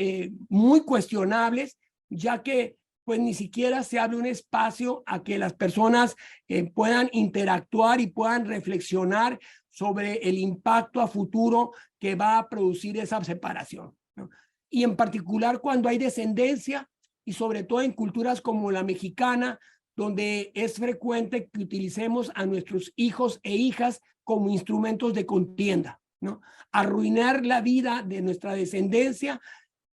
muy cuestionables, ya que pues ni siquiera se abre un espacio a que las personas puedan interactuar y puedan reflexionar sobre el impacto a futuro que va a producir esa separación, ¿no? Y en particular cuando hay descendencia y sobre todo en culturas como la mexicana, donde es frecuente que utilicemos a nuestros hijos e hijas como instrumentos de contienda, ¿no? Arruinar la vida de nuestra descendencia,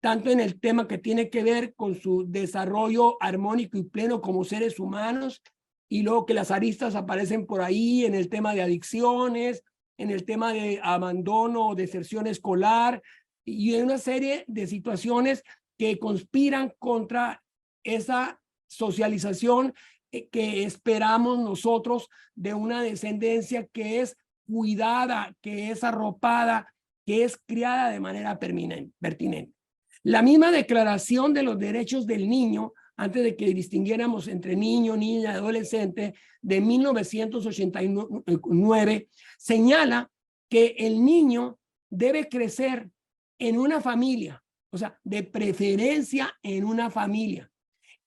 tanto en el tema que tiene que ver con su desarrollo armónico y pleno como seres humanos, y luego que las aristas aparecen por ahí en el tema de adicciones, en el tema de abandono o deserción escolar, y en una serie de situaciones que conspiran contra esa socialización que esperamos nosotros de una descendencia que es cuidada, que es arropada, que es criada de manera pertinente. La misma Declaración de los Derechos del Niño, antes de que distinguiéramos entre niño, niña, adolescente, de 1989, señala que el niño debe crecer en una familia, o sea, de preferencia en una familia,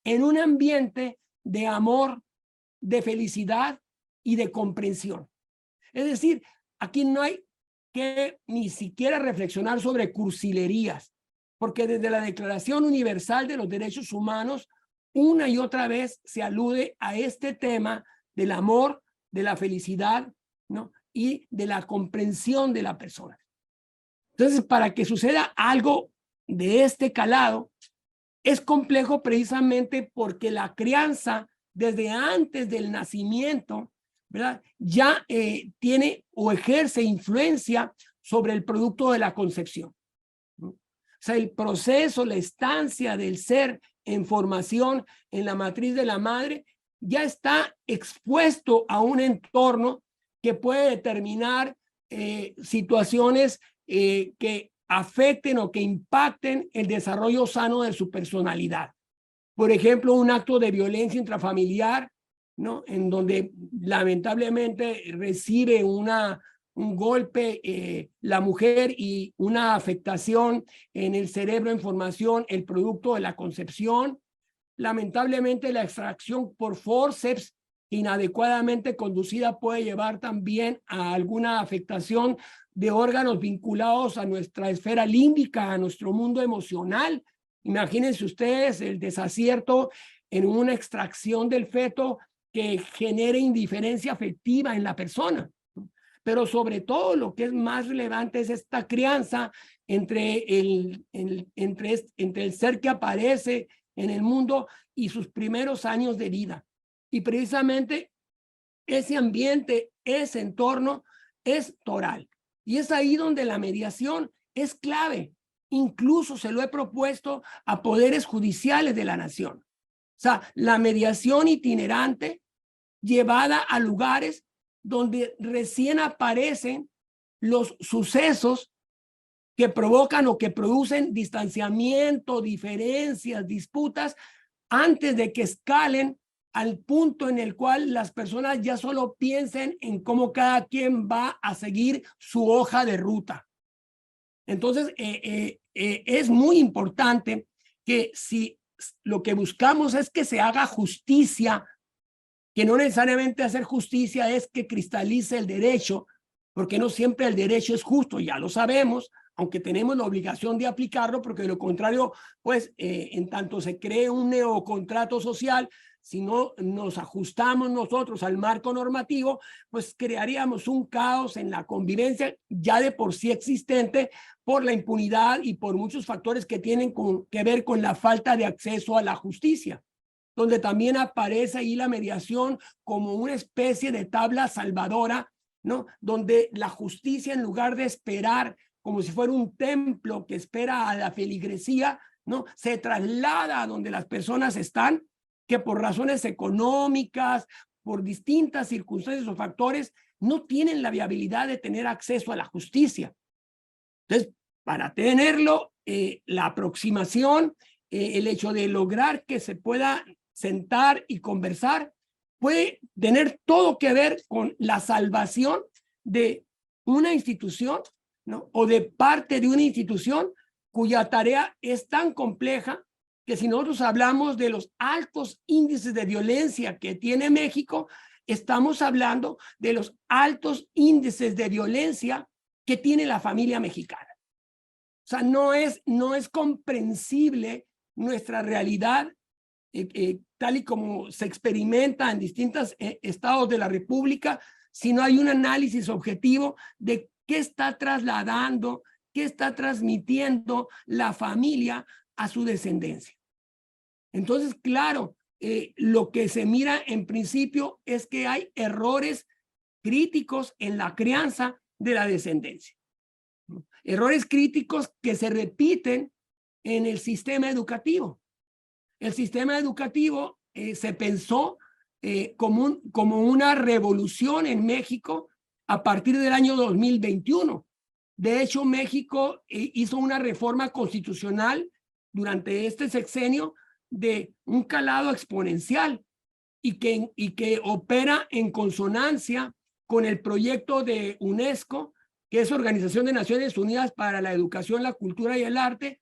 en un ambiente de amor, de felicidad y de comprensión. Es decir, aquí no hay que ni siquiera reflexionar sobre cursilerías, porque desde la Declaración Universal de los Derechos Humanos, una y otra vez se alude a este tema del amor, de la felicidad, ¿no?, y de la comprensión de la persona. Entonces, para que suceda algo de este calado, es complejo precisamente porque la crianza, desde antes del nacimiento, ¿verdad?, ya tiene o ejerce influencia sobre el producto de la concepción, ¿no? O sea, el proceso, la estancia del ser en formación en la matriz de la madre ya está expuesto a un entorno que puede determinar situaciones que afecten o que impacten el desarrollo sano de su personalidad. Por ejemplo, un acto de violencia intrafamiliar, ¿no?, en donde lamentablemente recibe un golpe la mujer y una afectación en el cerebro en formación, el producto de la concepción. Lamentablemente la extracción por forceps inadecuadamente conducida puede llevar también a alguna afectación de órganos vinculados a nuestra esfera límbica, a nuestro mundo emocional. Imagínense ustedes el desacierto en una extracción del feto que genere indiferencia afectiva en la persona. Pero sobre todo lo que es más relevante es esta crianza entre el ser que aparece en el mundo y sus primeros años de vida. Y precisamente ese ambiente, ese entorno es toral. Y es ahí donde la mediación es clave. Incluso se lo he propuesto a poderes judiciales de la nación. O sea, la mediación itinerante llevada a lugares donde recién aparecen los sucesos que provocan o que producen distanciamiento, diferencias, disputas, antes de que escalen al punto en el cual las personas ya solo piensen en cómo cada quien va a seguir su hoja de ruta. Entonces, es muy importante que si lo que buscamos es que se haga justicia, que no necesariamente hacer justicia es que cristalice el derecho, porque no siempre el derecho es justo, ya lo sabemos, aunque tenemos la obligación de aplicarlo, porque de lo contrario, pues, en tanto se cree un neocontrato social, si no nos ajustamos nosotros al marco normativo, pues crearíamos un caos en la convivencia ya de por sí existente por la impunidad y por muchos factores que tienen que ver con la falta de acceso a la justicia, donde también aparece ahí la mediación como una especie de tabla salvadora, ¿no? Donde la justicia, en lugar de esperar como si fuera un templo que espera a la feligresía, ¿no? Se traslada a donde las personas están, que por razones económicas, por distintas circunstancias o factores, no tienen la viabilidad de tener acceso a la justicia. Entonces, para tenerlo, la aproximación, el hecho de lograr que se pueda sentar y conversar, puede tener todo que ver con la salvación de una institución, ¿no? O de parte de una institución cuya tarea es tan compleja que si nosotros hablamos de los altos índices de violencia que tiene México, estamos hablando de los altos índices de violencia que tiene la familia mexicana. O sea, no es comprensible nuestra realidad tal y como se experimenta en distintos estados de la República, si no hay un análisis objetivo de qué está trasladando, qué está transmitiendo la familia a su descendencia. Entonces, claro, lo que se mira en principio es que hay errores críticos en la crianza de la descendencia. Errores críticos que se repiten en el sistema educativo. El sistema educativo se pensó como una revolución en México a partir del año 2021. De hecho, México hizo una reforma constitucional durante este sexenio de un calado exponencial y que opera en consonancia con el proyecto de UNESCO, que es Organización de Naciones Unidas para la Educación, la Cultura y el Arte,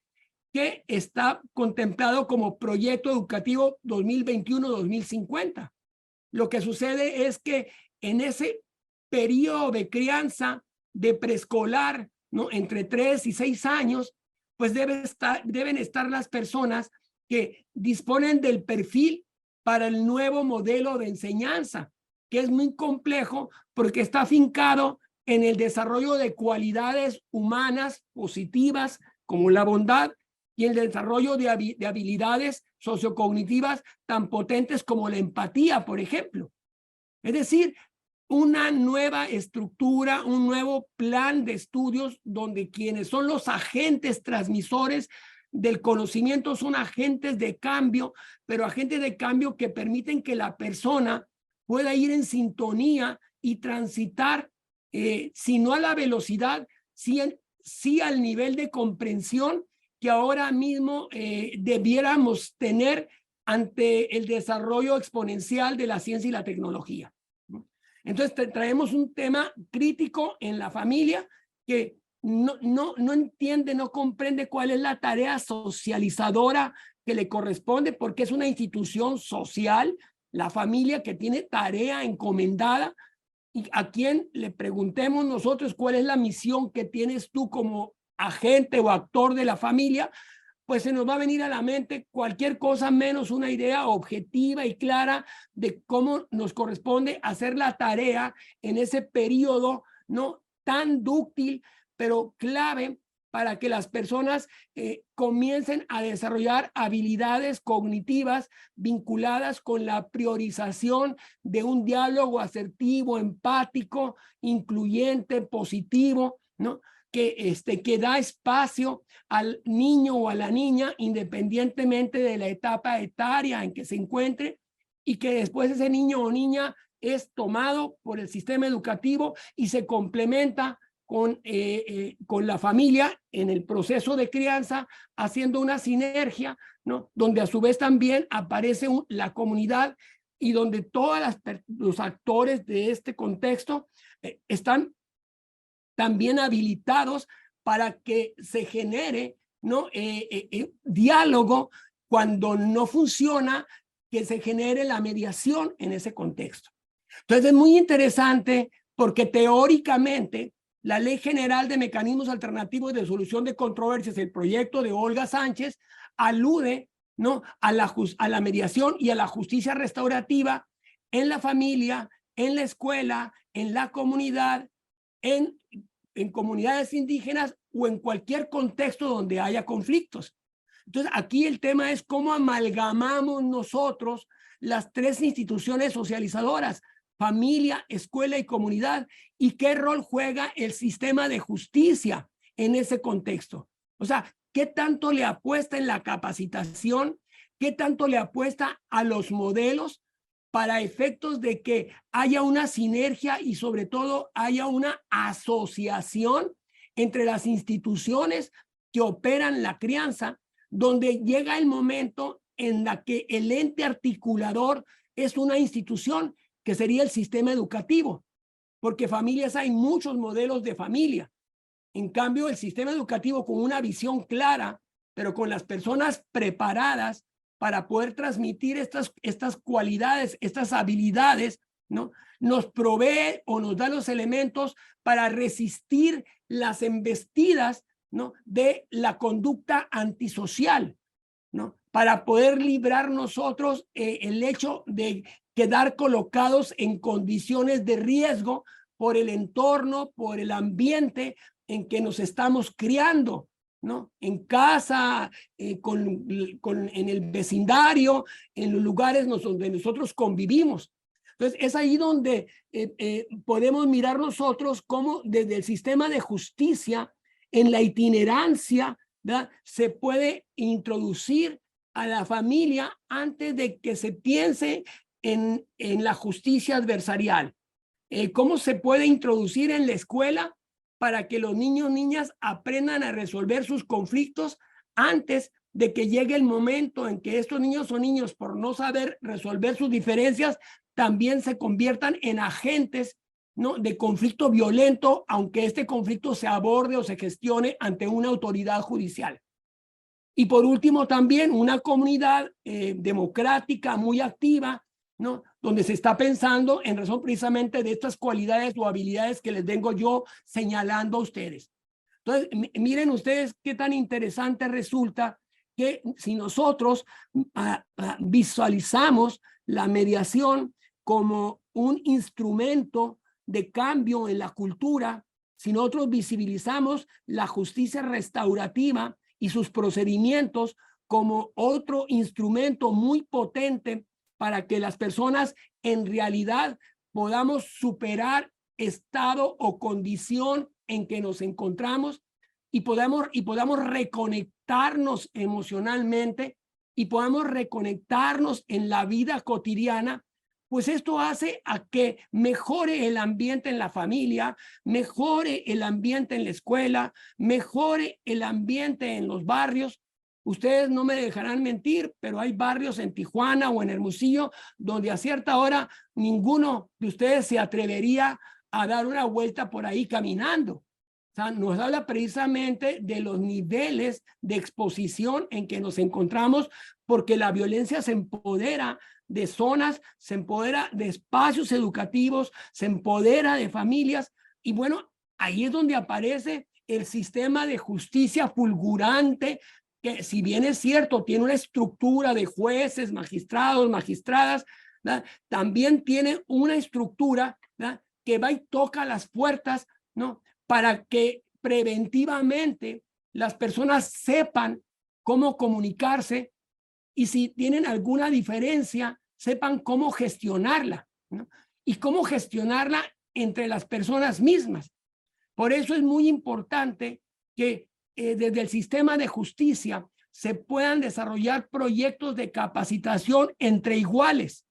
que está contemplado como proyecto educativo 2021-2050. Lo que sucede es que en ese periodo de crianza de preescolar, ¿no? Entre 3 y 6 años, pues deben estar las personas que disponen del perfil para el nuevo modelo de enseñanza, que es muy complejo porque está afincado en el desarrollo de cualidades humanas positivas como la bondad y el desarrollo de habilidades sociocognitivas tan potentes como la empatía, por ejemplo. Es decir, una nueva estructura, un nuevo plan de estudios donde quienes son los agentes transmisores del conocimiento son agentes de cambio, pero agentes de cambio que permiten que la persona pueda ir en sintonía y transitar, si no a la velocidad, sí al nivel de comprensión que ahora mismo debiéramos tener ante el desarrollo exponencial de la ciencia y la tecnología. Entonces traemos un tema crítico en la familia que no entiende, no comprende cuál es la tarea socializadora que le corresponde, porque es una institución social, la familia, que tiene tarea encomendada, y a quien le preguntemos nosotros cuál es la misión que tienes tú como agente o actor de la familia, pues se nos va a venir a la mente cualquier cosa menos una idea objetiva y clara de cómo nos corresponde hacer la tarea en ese periodo no tan dúctil, pero clave para que las personas comiencen a desarrollar habilidades cognitivas vinculadas con la priorización de un diálogo asertivo, empático, incluyente, positivo, ¿no? Que da espacio al niño o a la niña independientemente de la etapa etaria en que se encuentre, y que después ese niño o niña es tomado por el sistema educativo y se complementa con la familia en el proceso de crianza, haciendo una sinergia, ¿no? Donde a su vez también aparece la comunidad y donde todos los actores de este contexto están también habilitados para que se genere, ¿no? Diálogo. Cuando no funciona, que se genere la mediación en ese contexto. Entonces es muy interesante porque teóricamente la Ley General de Mecanismos Alternativos de Solución de Controversias, el proyecto de Olga Sánchez, alude, ¿no? a la mediación y a la justicia restaurativa en la familia, en la escuela, en la comunidad, en comunidades indígenas o en cualquier contexto donde haya conflictos. Entonces, aquí el tema es cómo amalgamamos nosotros las tres instituciones socializadoras, familia, escuela y comunidad, y qué rol juega el sistema de justicia en ese contexto. O sea, qué tanto le apuesta en la capacitación, qué tanto le apuesta a los modelos para efectos de que haya una sinergia y sobre todo haya una asociación entre las instituciones que operan la crianza, donde llega el momento en la que el ente articulador es una institución que sería el sistema educativo, porque familias hay muchos modelos de familia. En cambio, el sistema educativo con una visión clara, pero con las personas preparadas para poder transmitir estas cualidades, estas habilidades, ¿no? Nos provee o nos da los elementos para resistir las embestidas, ¿no? de la conducta antisocial, ¿no? Para poder librar nosotros el hecho de quedar colocados en condiciones de riesgo por el entorno, por el ambiente en que nos estamos criando, ¿no? En casa, en el vecindario, en los lugares donde nosotros convivimos. Entonces, es ahí donde podemos mirar nosotros cómo desde el sistema de justicia, en la itinerancia, ¿verdad? Se puede introducir a la familia antes de que se piense en la justicia adversarial. ¿Cómo se puede introducir en la escuela para que los niños y niñas aprendan a resolver sus conflictos antes de que llegue el momento en que estos niños o niños, por no saber resolver sus diferencias, también se conviertan en agentes, ¿no? de conflicto violento, aunque este conflicto se aborde o se gestione ante una autoridad judicial? Y por último, también una comunidad democrática muy activa, ¿no? donde se está pensando en razón precisamente de estas cualidades o habilidades que les vengo yo señalando a ustedes. Entonces, miren ustedes qué tan interesante resulta que si nosotros visualizamos la mediación como un instrumento de cambio en la cultura, si nosotros visibilizamos la justicia restaurativa y sus procedimientos como otro instrumento muy potente para que las personas en realidad podamos superar estado o condición en que nos encontramos y podamos reconectarnos emocionalmente y podamos reconectarnos en la vida cotidiana, pues esto hace a que mejore el ambiente en la familia, mejore el ambiente en la escuela, mejore el ambiente en los barrios. Ustedes no me dejarán mentir, pero hay barrios en Tijuana o en Hermosillo donde a cierta hora ninguno de ustedes se atrevería a dar una vuelta por ahí caminando. O sea, nos habla precisamente de los niveles de exposición en que nos encontramos, porque la violencia se empodera de zonas, se empodera de espacios educativos, se empodera de familias, y bueno, ahí es donde aparece el sistema de justicia fulgurante, que si bien es cierto, tiene una estructura de jueces, magistrados, magistradas, ¿verdad? También tiene una estructura, ¿verdad? Que va y toca las puertas, ¿no? Para que preventivamente las personas sepan cómo comunicarse y si tienen alguna diferencia, sepan cómo gestionarla, ¿no? Y cómo gestionarla entre las personas mismas. Por eso es muy importante que desde el sistema de justicia se puedan desarrollar proyectos de capacitación entre iguales,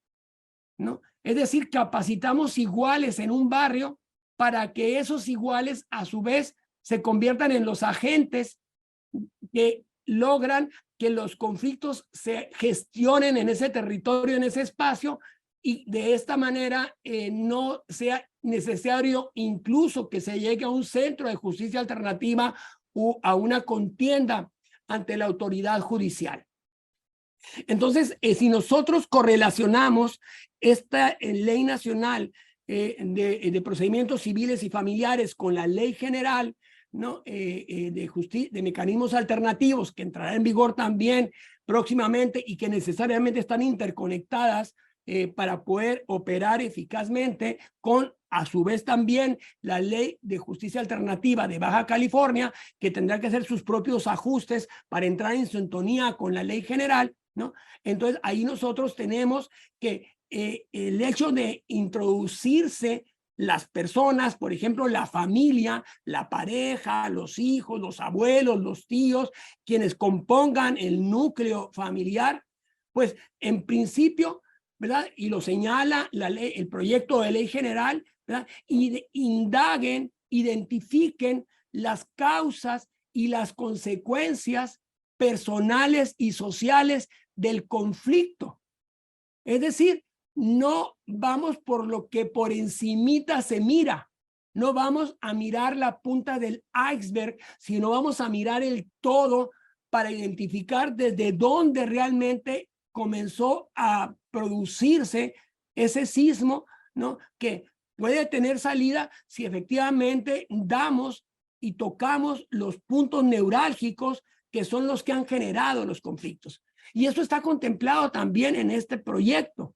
¿no? Es decir, capacitamos iguales en un barrio para que esos iguales a su vez se conviertan en los agentes que logran que los conflictos se gestionen en ese territorio, en ese espacio, y de esta manera no sea necesario incluso que se llegue a un centro de justicia alternativa o a una contienda ante la autoridad judicial. Entonces, si nosotros correlacionamos esta ley nacional de procedimientos civiles y familiares con la ley general, ¿no? de mecanismos alternativos que entrará en vigor también próximamente y que necesariamente están interconectadas para poder operar eficazmente con, a su vez, también la ley de justicia alternativa de Baja California, que tendrá que hacer sus propios ajustes para entrar en sintonía con la ley general, ¿no? Entonces, ahí nosotros tenemos que el hecho de introducirse las personas, por ejemplo, la familia, la pareja, los hijos, los abuelos, los tíos, quienes compongan el núcleo familiar, pues en principio, ¿verdad? Y lo señala la ley, el proyecto de ley general, ¿verdad? Y indaguen, identifiquen las causas y las consecuencias personales y sociales del conflicto. Es decir, no vamos por lo que por encimita se mira, no vamos a mirar la punta del iceberg, sino vamos a mirar el todo para identificar desde dónde realmente comenzó a producirse ese sismo, ¿no? Que puede tener salida si efectivamente damos y tocamos los puntos neurálgicos que son los que han generado los conflictos. Y eso está contemplado también en este proyecto.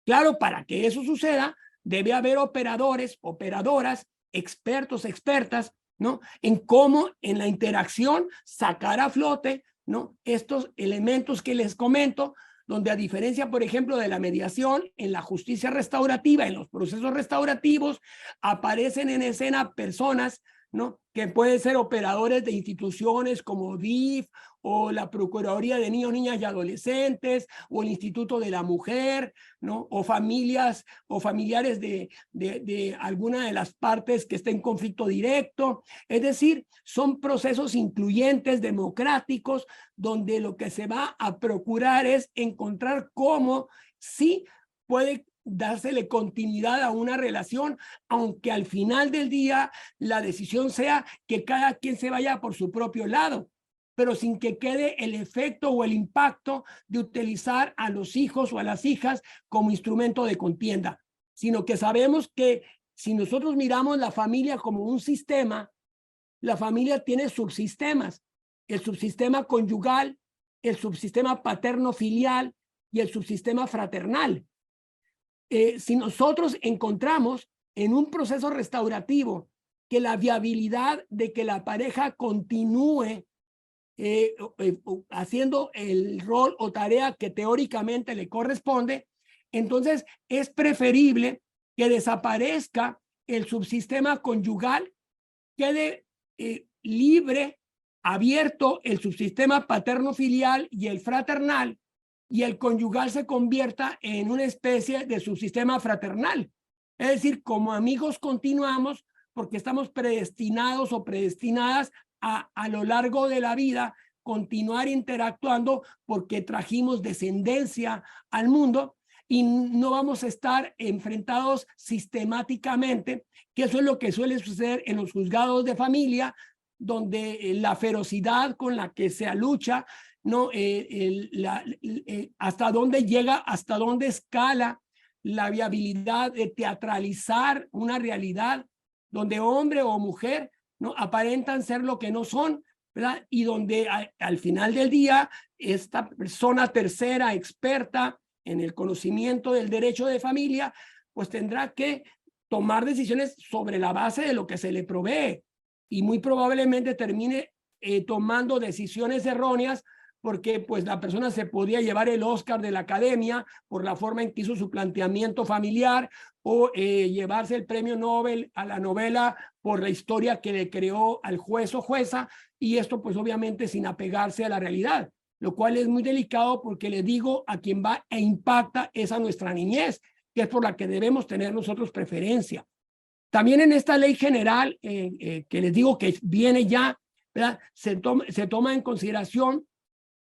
Claro, para que eso suceda, debe haber operadores, operadoras, expertos, expertas, ¿no? En cómo en la interacción sacar a flote, ¿no? Estos elementos que les comento, donde a diferencia, por ejemplo, de la mediación, en la justicia restaurativa, en los procesos restaurativos, aparecen en escena personas, ¿no? Que pueden ser operadores de instituciones como DIF o la Procuraduría de Niños, Niñas y Adolescentes o el Instituto de la Mujer, ¿no? O familias o familiares de alguna de las partes que esté en conflicto directo. Es decir, son procesos incluyentes, democráticos, donde lo que se va a procurar es encontrar cómo sí puede dársele continuidad a una relación, aunque al final del día la decisión sea que cada quien se vaya por su propio lado, pero sin que quede el efecto o el impacto de utilizar a los hijos o a las hijas como instrumento de contienda, sino que sabemos que si nosotros miramos la familia como un sistema, la familia tiene subsistemas, el subsistema conyugal, el subsistema paterno-filial y el subsistema fraternal. Si nosotros encontramos en un proceso restaurativo que la viabilidad de que la pareja continúe haciendo el rol o tarea que teóricamente le corresponde, entonces es preferible que desaparezca el subsistema conyugal, quede libre, abierto el subsistema paterno-filial y el fraternal, y el conyugal se convierta en una especie de subsistema fraternal. Es decir, como amigos continuamos porque estamos predestinados o predestinadas a lo largo de la vida continuar interactuando porque trajimos descendencia al mundo y no vamos a estar enfrentados sistemáticamente, que eso es lo que suele suceder en los juzgados de familia, donde la ferocidad con la que se lucha, ¿no? Hasta dónde llega, hasta dónde escala la viabilidad de teatralizar una realidad donde hombre o mujer, ¿no? Aparentan ser lo que no son, ¿verdad? Y donde al final del día esta persona tercera experta en el conocimiento del derecho de familia, pues tendrá que tomar decisiones sobre la base de lo que se le provee y muy probablemente termine tomando decisiones erróneas porque pues la persona se podía llevar el Oscar de la academia por la forma en que hizo su planteamiento familiar, o llevarse el premio Nobel a la novela por la historia que le creó al juez o jueza, y esto pues obviamente sin apegarse a la realidad, lo cual es muy delicado, porque le digo, a quien va e impacta es a nuestra niñez, que es por la que debemos tener nosotros preferencia. También en esta ley general, que les digo que viene ya, ¿verdad? Se toma en consideración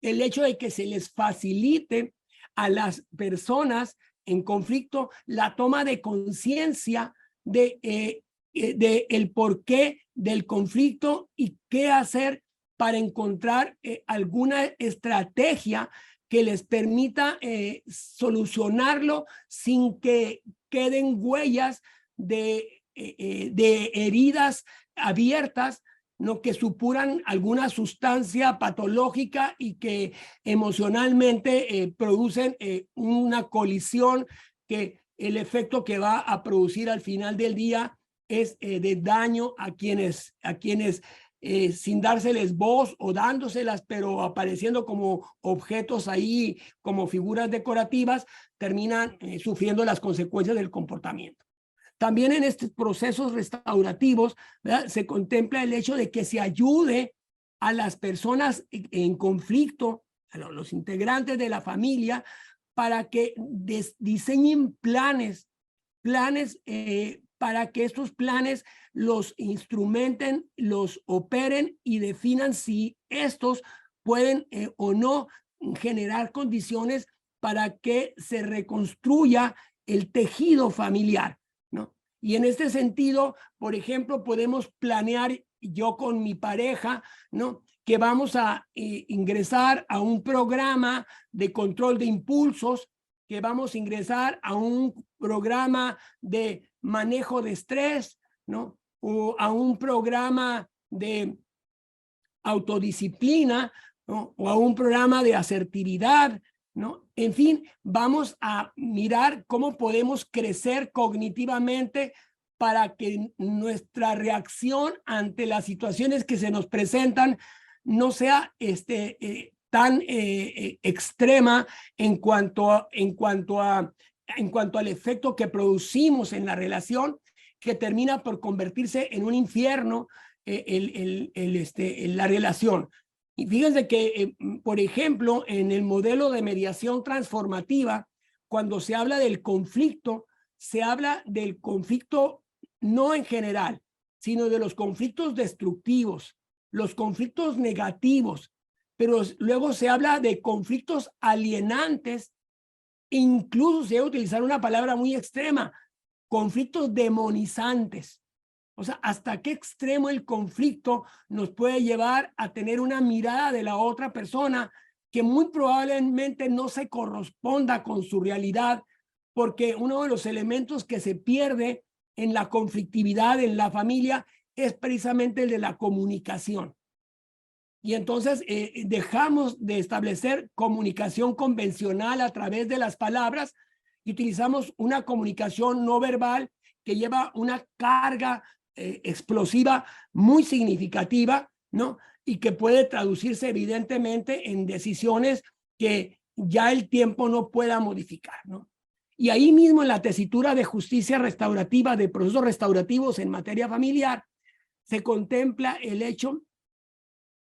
el hecho de que se les facilite a las personas en conflicto la toma de conciencia de el porqué del conflicto y qué hacer para encontrar alguna estrategia que les permita solucionarlo sin que queden huellas de heridas abiertas, ¿no? Que supuran alguna sustancia patológica y que emocionalmente producen una colisión, que el efecto que va a producir al final del día es de daño a quienes sin dárseles voz o dándoselas, pero apareciendo como objetos ahí, como figuras decorativas, terminan sufriendo las consecuencias del comportamiento. También en estos procesos restaurativos, ¿verdad?, se contempla el hecho de que se ayude a las personas en conflicto, a los integrantes de la familia, para que diseñen planes para que estos planes los instrumenten, los operen y definan si estos pueden o no generar condiciones para que se reconstruya el tejido familiar, ¿no? Y en este sentido, por ejemplo, podemos planear, yo con mi pareja, ¿no?, que vamos a ingresar a un programa de control de impulsos, que vamos a ingresar a un programa de manejo de estrés, ¿no?, o a un programa de autodisciplina, ¿no?, o a un programa de asertividad, ¿no? En fin, vamos a mirar cómo podemos crecer cognitivamente para que nuestra reacción ante las situaciones que se nos presentan no sea tan extrema en cuanto al efecto que producimos en la relación, que termina por convertirse en un infierno la relación. Y fíjense que, por ejemplo, en el modelo de mediación transformativa, cuando se habla del conflicto, se habla del conflicto no en general, sino de los conflictos destructivos, los conflictos negativos, pero luego se habla de conflictos alienantes, incluso se debe utilizar una palabra muy extrema, conflictos demonizantes. O sea, ¿hasta qué extremo el conflicto nos puede llevar a tener una mirada de la otra persona que muy probablemente no se corresponda con su realidad? Porque uno de los elementos que se pierde en la conflictividad en la familia es precisamente el de la comunicación. Y entonces dejamos de establecer comunicación convencional a través de las palabras y utilizamos una comunicación no verbal que lleva una carga explosiva muy significativa, ¿no? Y que puede traducirse evidentemente en decisiones que ya el tiempo no pueda modificar, ¿no? Y ahí mismo en la tesitura de justicia restaurativa, de procesos restaurativos en materia familiar, se contempla el hecho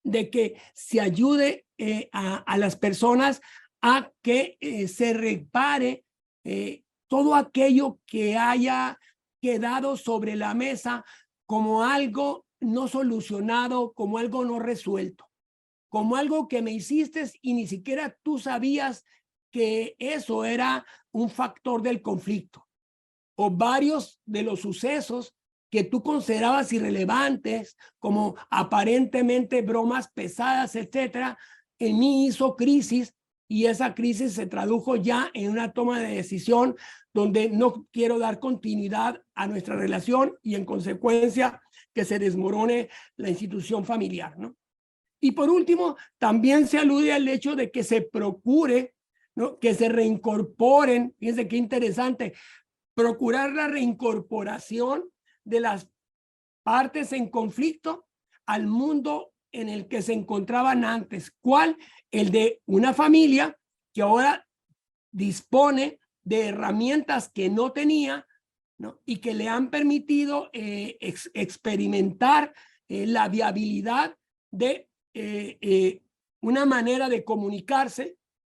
de que se ayude a las personas a que se repare todo aquello que haya quedado sobre la mesa como algo no solucionado, como algo no resuelto, como algo que me hiciste y ni siquiera tú sabías que eso era un factor del conflicto, o varios de los sucesos que tú considerabas irrelevantes, como aparentemente bromas pesadas, etcétera, en mí hizo crisis, y esa crisis se tradujo ya en una toma de decisión donde no quiero dar continuidad a nuestra relación y en consecuencia que se desmorone la institución familiar, ¿no? Y por último, también se alude al hecho de que se procure, ¿no?, que se reincorporen, fíjense qué interesante, procurar la reincorporación de las partes en conflicto al mundo en el que se encontraban antes. ¿Cuál? El de una familia que ahora dispone de herramientas que no tenía, ¿no? Y que le han permitido experimentar la viabilidad de una manera de comunicarse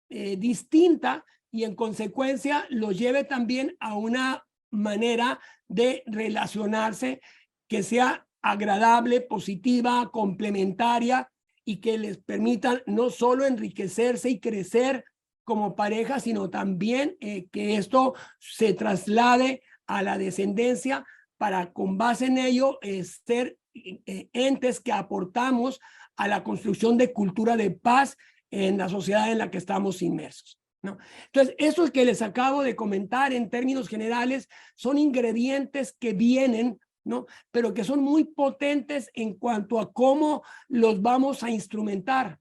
distinta, y en consecuencia lo lleve también a una manera de relacionarse que sea agradable, positiva, complementaria, y que les permitan no solo enriquecerse y crecer como pareja, sino también que esto se traslade a la descendencia para, con base en ello, ser entes que aportamos a la construcción de cultura de paz en la sociedad en la que estamos inmersos, ¿no? Entonces, estos que les acabo de comentar en términos generales son ingredientes que vienen, ¿no? Pero que son muy potentes en cuanto a cómo los vamos a instrumentar,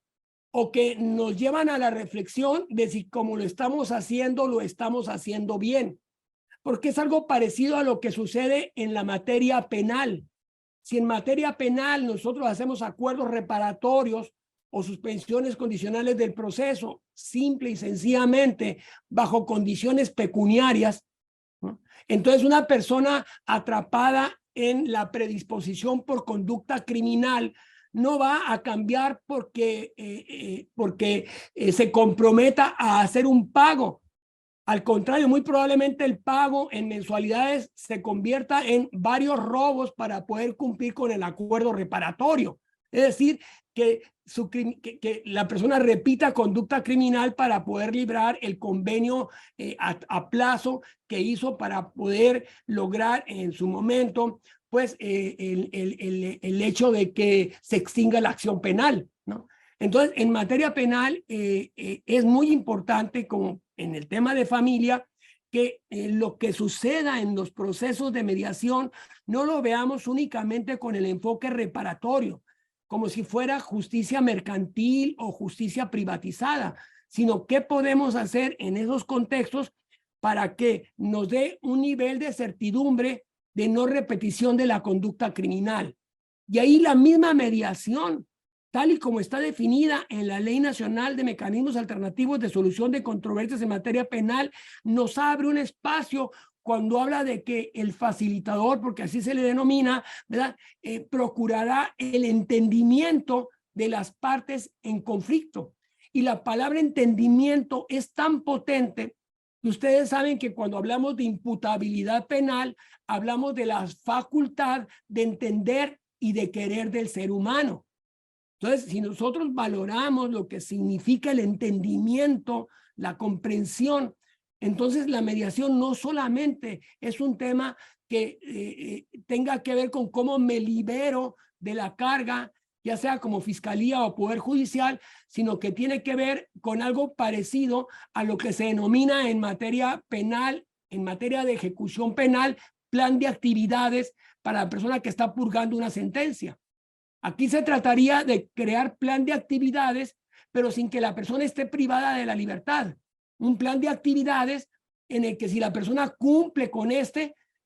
o que nos llevan a la reflexión de si como lo estamos haciendo bien, porque es algo parecido a lo que sucede en la materia penal. Si en materia penal nosotros hacemos acuerdos reparatorios o suspensiones condicionales del proceso, simple y sencillamente bajo condiciones pecuniarias, ¿no? Entonces una persona atrapada en la predisposición por conducta criminal no va a cambiar porque se comprometa a hacer un pago. Al contrario, muy probablemente el pago en mensualidades se convierta en varios robos para poder cumplir con el acuerdo reparatorio. Es decir, que la persona repita conducta criminal para poder librar el convenio a plazo que hizo para poder lograr en su momento pues el hecho de que se extinga la acción penal, ¿no? Entonces, en materia penal es muy importante, como en el tema de familia, que lo que suceda en los procesos de mediación no lo veamos únicamente con el enfoque reparatorio, como si fuera justicia mercantil o justicia privatizada, sino qué podemos hacer en esos contextos para que nos dé un nivel de certidumbre de no repetición de la conducta criminal. Y ahí la misma mediación, tal y como está definida en la Ley Nacional de Mecanismos Alternativos de Solución de Controversias en Materia Penal, nos abre un espacio cuando habla de que el facilitador, porque así se le denomina, ¿verdad? Procurará el entendimiento de las partes en conflicto. Y la palabra entendimiento es tan potente que ustedes saben que cuando hablamos de imputabilidad penal, hablamos de la facultad de entender y de querer del ser humano. Entonces, si nosotros valoramos lo que significa el entendimiento, la comprensión, entonces la mediación no solamente es un tema que tenga que ver con cómo me libero de la carga, ya sea como fiscalía o poder judicial, sino que tiene que ver con algo parecido a lo que se denomina en materia penal, en materia de ejecución penal, plan de actividades para la persona que está purgando una sentencia. Aquí se trataría de crear plan de actividades, pero sin que la persona esté privada de la libertad. Un plan de actividades en el que si la persona cumple con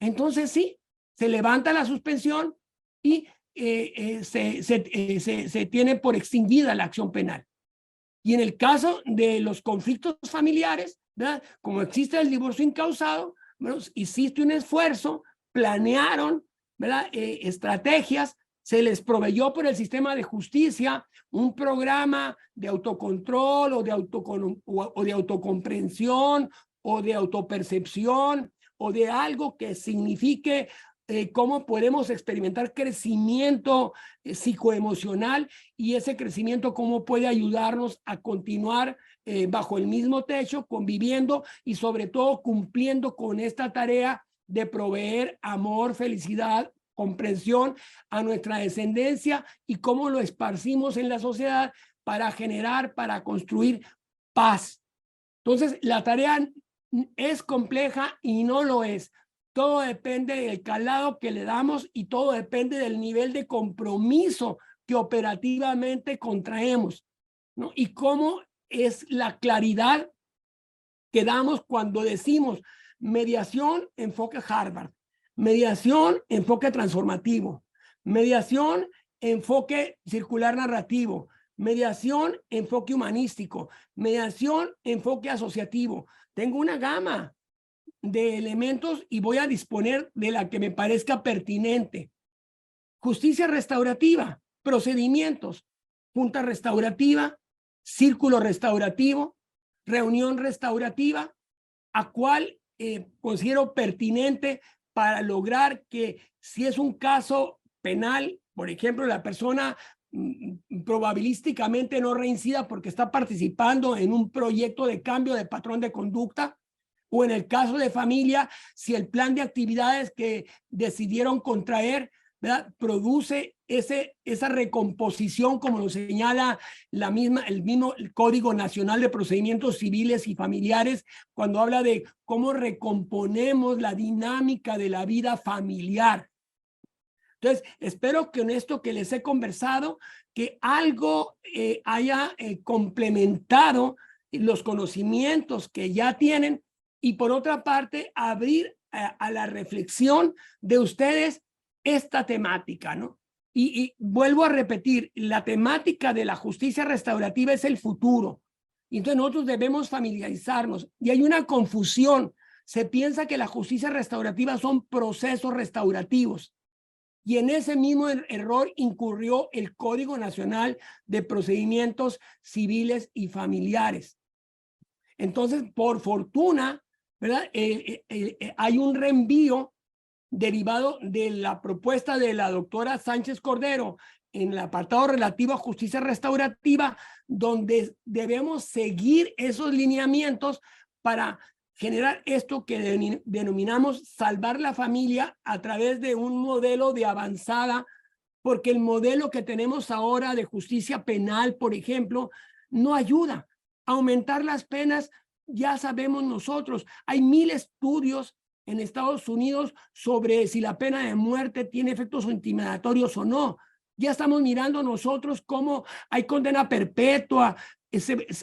entonces sí, se levanta la suspensión y se tiene por extinguida la acción penal. Y en el caso de los conflictos familiares, ¿verdad? Como existe el divorcio incausado, bueno, hiciste un esfuerzo, planearon, ¿verdad? Estrategias, se les proveyó por el sistema de justicia un programa de autocontrol o de autocomprensión o de autopercepción o de algo que signifique cómo podemos experimentar crecimiento psicoemocional, y ese crecimiento cómo puede ayudarnos a continuar bajo el mismo techo, conviviendo y sobre todo cumpliendo con esta tarea de proveer amor, felicidad, comprensión a nuestra descendencia, y cómo lo esparcimos en la sociedad para generar, para construir paz. Entonces, la tarea es compleja y no lo es. Todo depende del calado que le damos y todo depende del nivel de compromiso que operativamente contraemos, ¿no? Y cómo es la claridad que damos cuando decimos mediación, enfoque Harvard, mediación, enfoque transformativo, mediación, enfoque circular narrativo, mediación, enfoque humanístico, mediación, enfoque asociativo. Tengo una gama de elementos y voy a disponer de la que me parezca pertinente. Justicia restaurativa, procedimientos, junta restaurativa, círculo restaurativo, reunión restaurativa, a cual considero pertinente para lograr que si es un caso penal, por ejemplo, la persona probabilísticamente no reincida porque está participando en un proyecto de cambio de patrón de conducta, o en el caso de familia, si el plan de actividades que decidieron contraer, ¿verdad?, produce esa recomposición, como lo señala el mismo Código Nacional de Procedimientos Civiles y Familiares, cuando habla de cómo recomponemos la dinámica de la vida familiar. Entonces, espero que en esto que les he conversado, que algo haya complementado los conocimientos que ya tienen, y por otra parte, abrir a la reflexión de ustedes esta temática, ¿no? Y vuelvo a repetir, la temática de la justicia restaurativa es el futuro. Y entonces nosotros debemos familiarizarnos. Y hay una confusión. Se piensa que la justicia restaurativa son procesos restaurativos. Y en ese mismo error incurrió el Código Nacional de Procedimientos Civiles y Familiares. Entonces, por fortuna, ¿verdad? Hay un reenvío derivado de la propuesta de la doctora Sánchez Cordero en el apartado relativo a justicia restaurativa, donde debemos seguir esos lineamientos para generar esto que denominamos salvar la familia a través de un modelo de avanzada, porque el modelo que tenemos ahora de justicia penal, por ejemplo, no ayuda. Aumentar las penas, ya sabemos nosotros, hay 1000 estudios en Estados Unidos sobre si la pena de muerte tiene efectos intimidatorios o no. Ya estamos mirando nosotros cómo hay condena perpetua,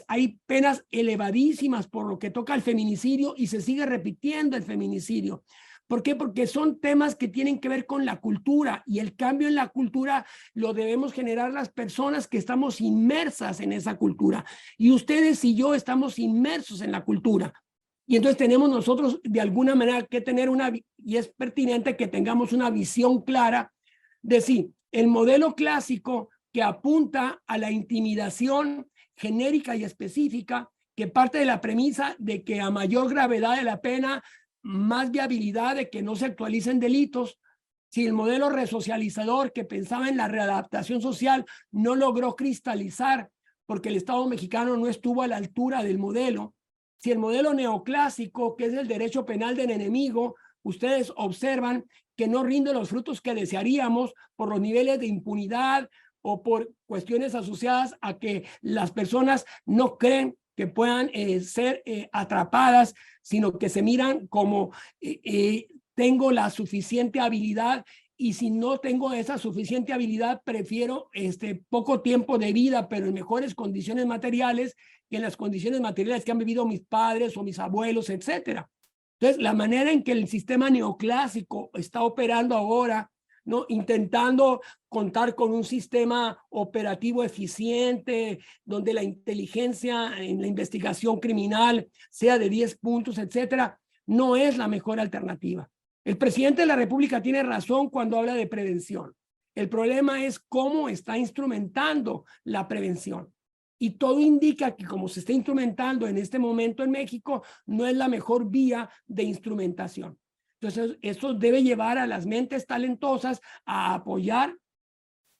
hay penas elevadísimas por lo que toca al feminicidio y se sigue repitiendo el feminicidio. ¿Por qué? Porque son temas que tienen que ver con la cultura, y el cambio en la cultura lo debemos generar las personas que estamos inmersas en esa cultura. Y ustedes y yo estamos inmersos en la cultura. Y entonces tenemos nosotros de alguna manera que tener y es pertinente que tengamos una visión clara de si el modelo clásico que apunta a la intimidación genérica y específica, que parte de la premisa de que a mayor gravedad de la pena, más viabilidad de que no se actualicen delitos. Si el modelo resocializador que pensaba en la readaptación social no logró cristalizar porque el Estado mexicano no estuvo a la altura del modelo, si el modelo neoclásico, que es el derecho penal del enemigo, ustedes observan que no rinde los frutos que desearíamos por los niveles de impunidad o por cuestiones asociadas a que las personas no creen que puedan ser atrapadas, sino que se miran como tengo la suficiente habilidad, y si no tengo esa suficiente habilidad, prefiero poco tiempo de vida, pero en mejores condiciones materiales que en las condiciones materiales que han vivido mis padres o mis abuelos, etcétera. Entonces, la manera en que el sistema neoclásico está operando ahora, ¿no?, intentando contar con un sistema operativo eficiente, donde la inteligencia en la investigación criminal sea de 10 puntos, etcétera, no es la mejor alternativa. El presidente de la República tiene razón cuando habla de prevención. El problema es cómo está instrumentando la prevención. Y todo indica que como se está instrumentando en este momento en México, no es la mejor vía de instrumentación. Entonces, esto debe llevar a las mentes talentosas a apoyar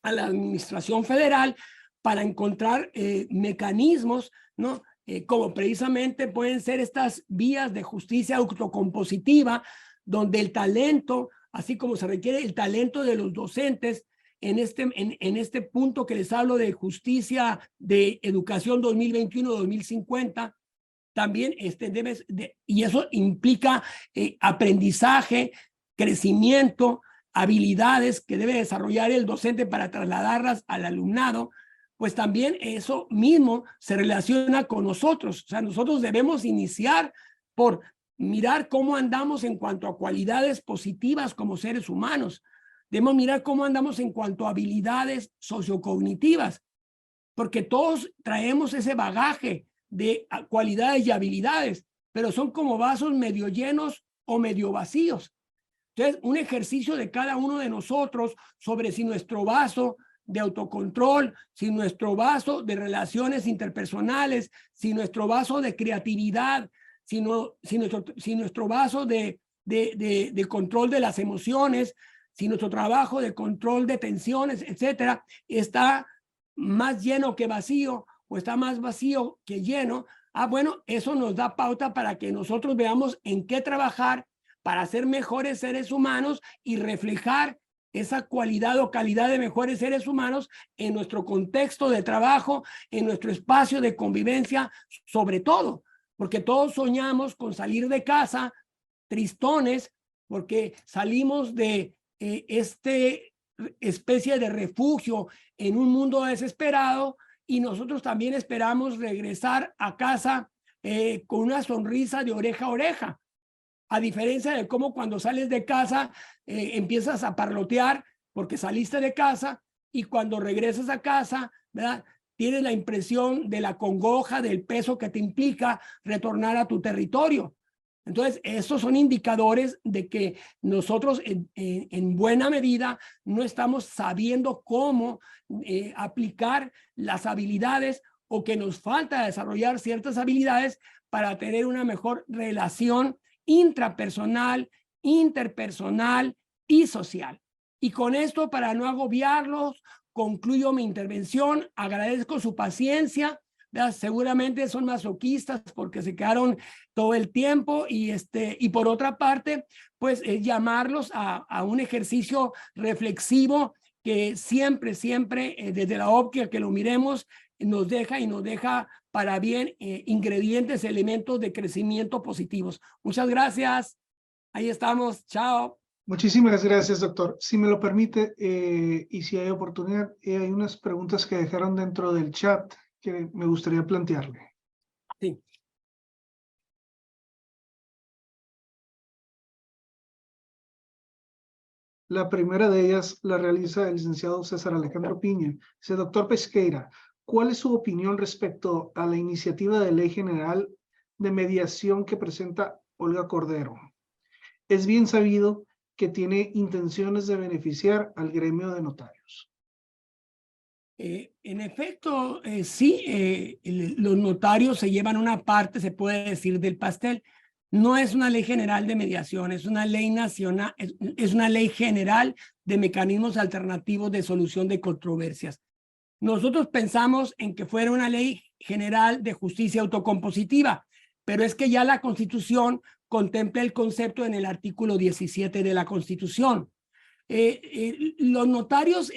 a la administración federal para encontrar mecanismos, ¿no?, como precisamente pueden ser estas vías de justicia autocompositiva, donde el talento, así como se requiere el talento de los docentes, en este punto que les hablo de justicia de educación 2021-2050, también y eso implica aprendizaje, crecimiento, habilidades que debe desarrollar el docente para trasladarlas al alumnado, pues también eso mismo se relaciona con nosotros. O sea, nosotros debemos iniciar por mirar cómo andamos en cuanto a cualidades positivas como seres humanos. Debemos mirar cómo andamos en cuanto a habilidades sociocognitivas, porque todos traemos ese bagaje de cualidades y habilidades, pero son como vasos medio llenos o medio vacíos. Entonces, un ejercicio de cada uno de nosotros sobre si nuestro vaso de autocontrol, si nuestro vaso de relaciones interpersonales, si nuestro vaso de creatividad, si nuestro vaso de control de las emociones, si nuestro trabajo de control de tensiones, etcétera, está más lleno que vacío o está más vacío que lleno. Bueno, eso nos da pauta para que nosotros veamos en qué trabajar para ser mejores seres humanos y reflejar esa cualidad o calidad de mejores seres humanos en nuestro contexto de trabajo, en nuestro espacio de convivencia, sobre todo, porque todos soñamos con salir de casa tristones, porque salimos de especie de refugio en un mundo desesperado, y nosotros también esperamos regresar a casa con una sonrisa de oreja a oreja. A diferencia de cómo cuando sales de casa empiezas a parlotear porque saliste de casa, y cuando regresas a casa, ¿verdad?, tienes la impresión de la congoja, del peso que te implica retornar a tu territorio. Entonces, estos son indicadores de que nosotros en buena medida no estamos sabiendo cómo aplicar las habilidades, o que nos falta desarrollar ciertas habilidades para tener una mejor relación intrapersonal, interpersonal y social. Y con esto, para no agobiarlos, concluyo mi intervención. Agradezco su paciencia. Seguramente son masoquistas porque se quedaron todo el tiempo, y por otra parte, pues llamarlos a un ejercicio reflexivo que siempre, desde la óptica que lo miremos, nos deja para bien ingredientes, elementos de crecimiento positivos. Muchas gracias. Ahí estamos. Chao. Muchísimas gracias, doctor. Si me lo permite, y si hay oportunidad, hay unas preguntas que dejaron dentro del chat que me gustaría plantearle. Sí. La primera de ellas la realiza el licenciado César Alejandro Piña. Dice: doctor Pesqueira, ¿cuál es su opinión respecto a la iniciativa de ley general de mediación que presenta Olga Cordero? Es bien sabido que tiene intenciones de beneficiar al gremio de notarios. En efecto, sí, los notarios se llevan una parte, se puede decir, del pastel. No es una ley general de mediación, es una ley nacional, es una ley general de mecanismos alternativos de solución de controversias. Nosotros pensamos en que fuera una ley general de justicia autocompositiva, pero es que ya la Constitución contempla el concepto en el artículo 17 de la Constitución. Los notarios,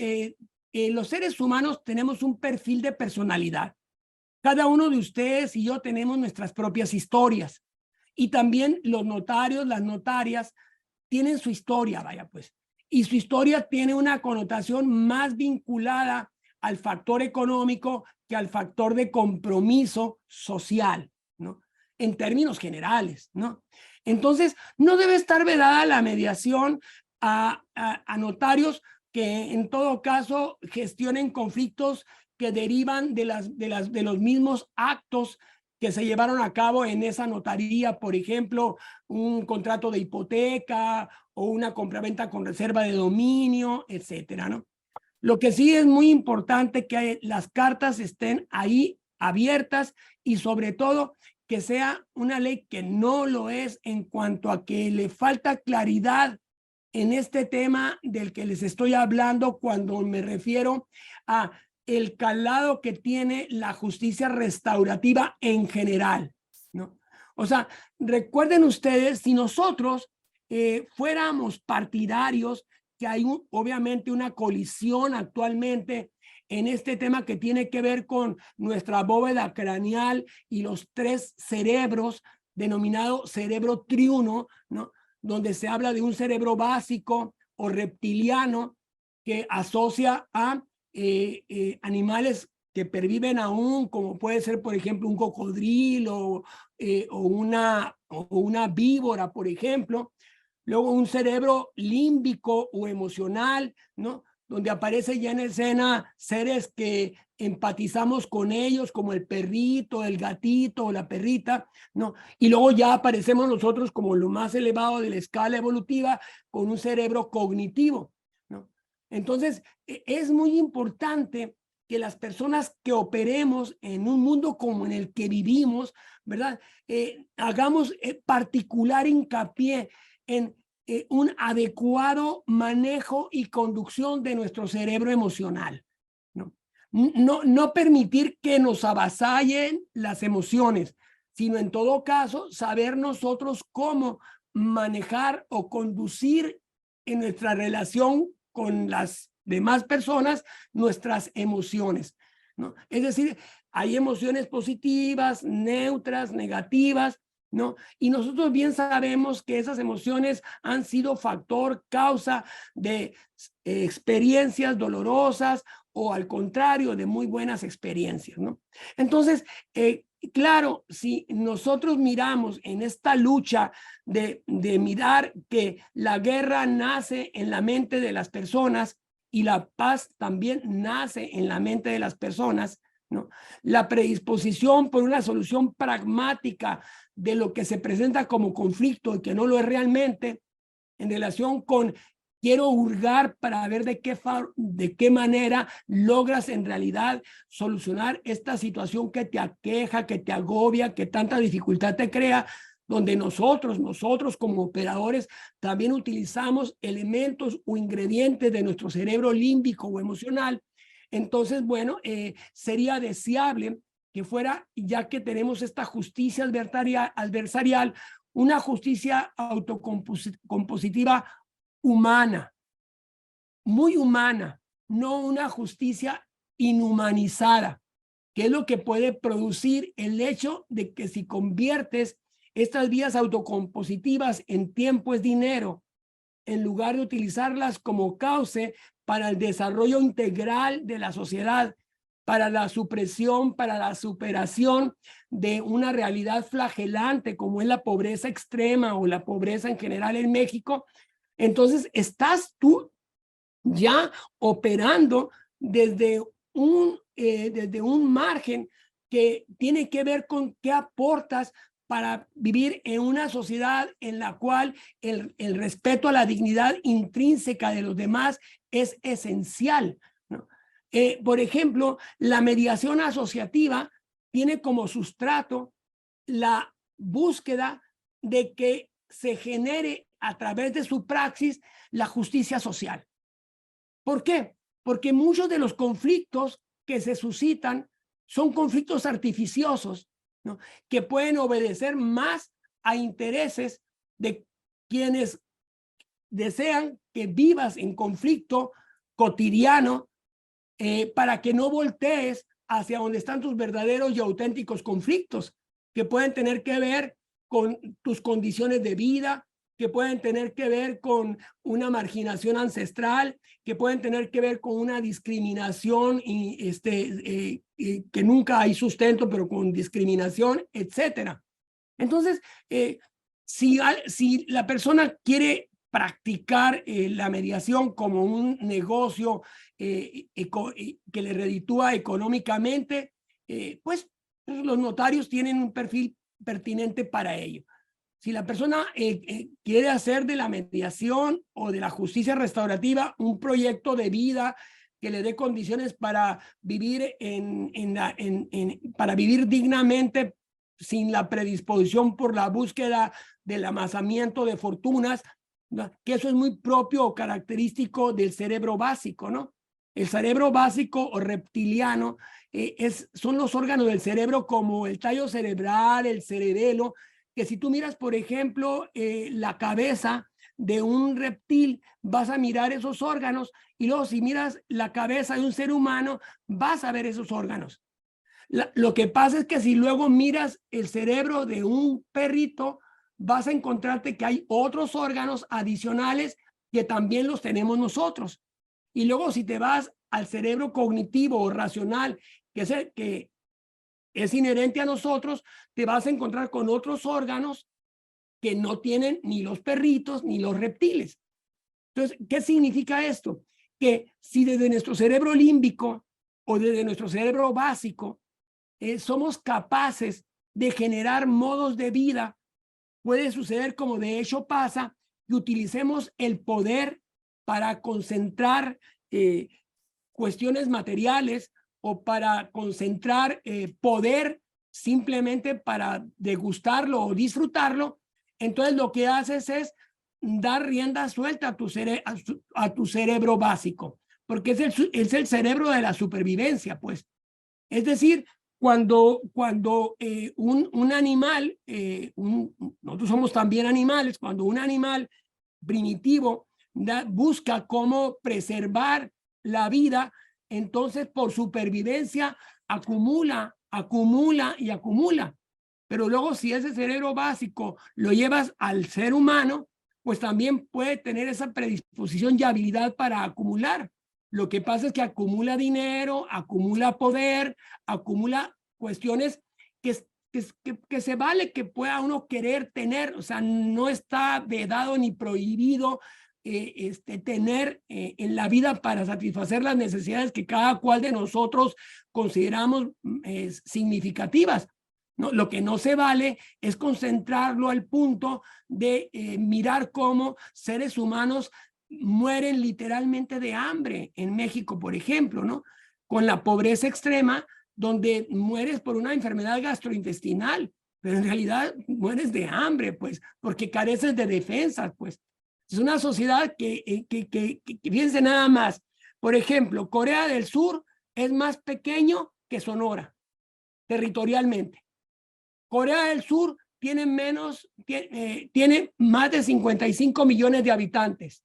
los seres humanos, tenemos un perfil de personalidad. Cada uno de ustedes y yo tenemos nuestras propias historias. Y también los notarios, las notarias, tienen su historia, vaya pues. Y su historia tiene una connotación más vinculada al factor económico que al factor de compromiso social, ¿no? En términos generales, ¿no? Entonces, no debe estar vedada la mediación a notarios que en todo caso gestionen conflictos que derivan de los mismos actos que se llevaron a cabo en esa notaría, por ejemplo, un contrato de hipoteca o una compraventa con reserva de dominio, etcétera, ¿no? Lo que sí es muy importante que las cartas estén ahí abiertas, y sobre todo que sea una ley que no lo es en cuanto a que le falta claridad en este tema del que les estoy hablando cuando me refiero a el calado que tiene la justicia restaurativa en general, ¿no? O sea, recuerden ustedes, si nosotros fuéramos partidarios, que hay obviamente una colisión actualmente en este tema que tiene que ver con nuestra bóveda craneal y los tres cerebros, denominado cerebro triuno, ¿no?, donde se habla de un cerebro básico o reptiliano que asocia a animales que perviven aún, como puede ser, por ejemplo, un cocodrilo o una víbora, por ejemplo. Luego un cerebro límbico o emocional, ¿no? Donde aparece ya en escena seres que empatizamos con ellos, como el perrito, el gatito o la perrita, ¿no? Y luego ya aparecemos nosotros como lo más elevado de la escala evolutiva con un cerebro cognitivo, ¿no? Entonces, es muy importante que las personas que operemos en un mundo como en el que vivimos, ¿verdad? Hagamos particular hincapié en un adecuado manejo y conducción de nuestro cerebro emocional, ¿no? No permitir que nos avasallen las emociones, sino en todo caso saber nosotros cómo manejar o conducir en nuestra relación con las demás personas nuestras emociones, ¿no? Es decir, hay emociones positivas, neutras, negativas, ¿no? Y nosotros bien sabemos que esas emociones han sido factor, causa de experiencias dolorosas o al contrario, de muy buenas experiencias, ¿no? Entonces, claro, si nosotros miramos en esta lucha de mirar que la guerra nace en la mente de las personas y la paz también nace en la mente de las personas, ¿no? La predisposición por una solución pragmática de lo que se presenta como conflicto y que no lo es realmente, en relación con quiero hurgar para ver de qué manera logras en realidad solucionar esta situación que te aqueja, que te agobia, que tanta dificultad te crea, donde nosotros como operadores también utilizamos elementos o ingredientes de nuestro cerebro límbico o emocional. Entonces, bueno, sería deseable que fuera, ya que tenemos esta justicia adversarial, una justicia autocompositiva humana, muy humana, no una justicia inhumanizada, que es lo que puede producir el hecho de que si conviertes estas vías autocompositivas en tiempo es dinero, en lugar de utilizarlas como cauce para el desarrollo integral de la sociedad, para la supresión, para la superación de una realidad flagelante como es la pobreza extrema o la pobreza en general en México, entonces estás tú ya operando desde un margen que tiene que ver con qué aportas para vivir en una sociedad en la cual el respeto a la dignidad intrínseca de los demás es esencial, ¿no? Por ejemplo, la mediación asociativa tiene como sustrato la búsqueda de que se genere a través de su praxis la justicia social. ¿Por qué? Porque muchos de los conflictos que se suscitan son conflictos artificiosos, ¿no? Que pueden obedecer más a intereses de quienes desean que vivas en conflicto cotidiano para que no voltees hacia donde están tus verdaderos y auténticos conflictos, que pueden tener que ver con tus condiciones de vida, que pueden tener que ver con una marginación ancestral, que pueden tener que ver con una discriminación que nunca hay sustento, pero con discriminación, etcétera. Entonces, si la persona quiere practicar la mediación como un negocio que le reditúa económicamente, pues los notarios tienen un perfil pertinente para ello. Si la persona quiere hacer de la mediación o de la justicia restaurativa un proyecto de vida que le dé condiciones para vivir, para vivir dignamente sin la predisposición por la búsqueda del amasamiento de fortunas, ¿no? Que eso es muy propio o característico del cerebro básico, ¿no? El cerebro básico o reptiliano son los órganos del cerebro como el tallo cerebral, el cerebelo, que si tú miras, por ejemplo, la cabeza de un reptil, vas a mirar esos órganos, y luego si miras la cabeza de un ser humano, vas a ver esos órganos. Lo que pasa es que si luego miras el cerebro de un perrito, vas a encontrarte que hay otros órganos adicionales que también los tenemos nosotros. Y luego si te vas al cerebro cognitivo o racional, que es el que es inherente a nosotros, te vas a encontrar con otros órganos que no tienen ni los perritos ni los reptiles. Entonces, ¿qué significa esto? Que si desde nuestro cerebro límbico o desde nuestro cerebro básico somos capaces de generar modos de vida, puede suceder, como de hecho pasa, que utilicemos el poder para concentrar cuestiones materiales o para concentrar poder simplemente para degustarlo o disfrutarlo. Entonces lo que haces es dar rienda suelta a tu cerebro básico, porque es el cerebro de la supervivencia, pues. Es decir, cuando un animal, nosotros somos también animales, cuando un animal primitivo busca cómo preservar la vida, entonces por supervivencia acumula y acumula. Pero luego si ese cerebro básico lo llevas al ser humano, pues también puede tener esa predisposición y habilidad para acumular. Lo que pasa es que acumula dinero, acumula poder, acumula cuestiones que se vale que pueda uno querer tener. O sea, no está vedado ni prohibido tener en la vida para satisfacer las necesidades que cada cual de nosotros consideramos significativas. ¿No? Lo que no se vale es concentrarlo al punto de mirar cómo seres humanos mueren literalmente de hambre en México, por ejemplo, ¿no? Con la pobreza extrema, donde mueres por una enfermedad gastrointestinal, pero en realidad mueres de hambre, pues, porque careces de defensas, pues. Es una sociedad que fíjense nada más, por ejemplo, Corea del Sur es más pequeño que Sonora, territorialmente. Corea del Sur tiene más de 55 millones de habitantes.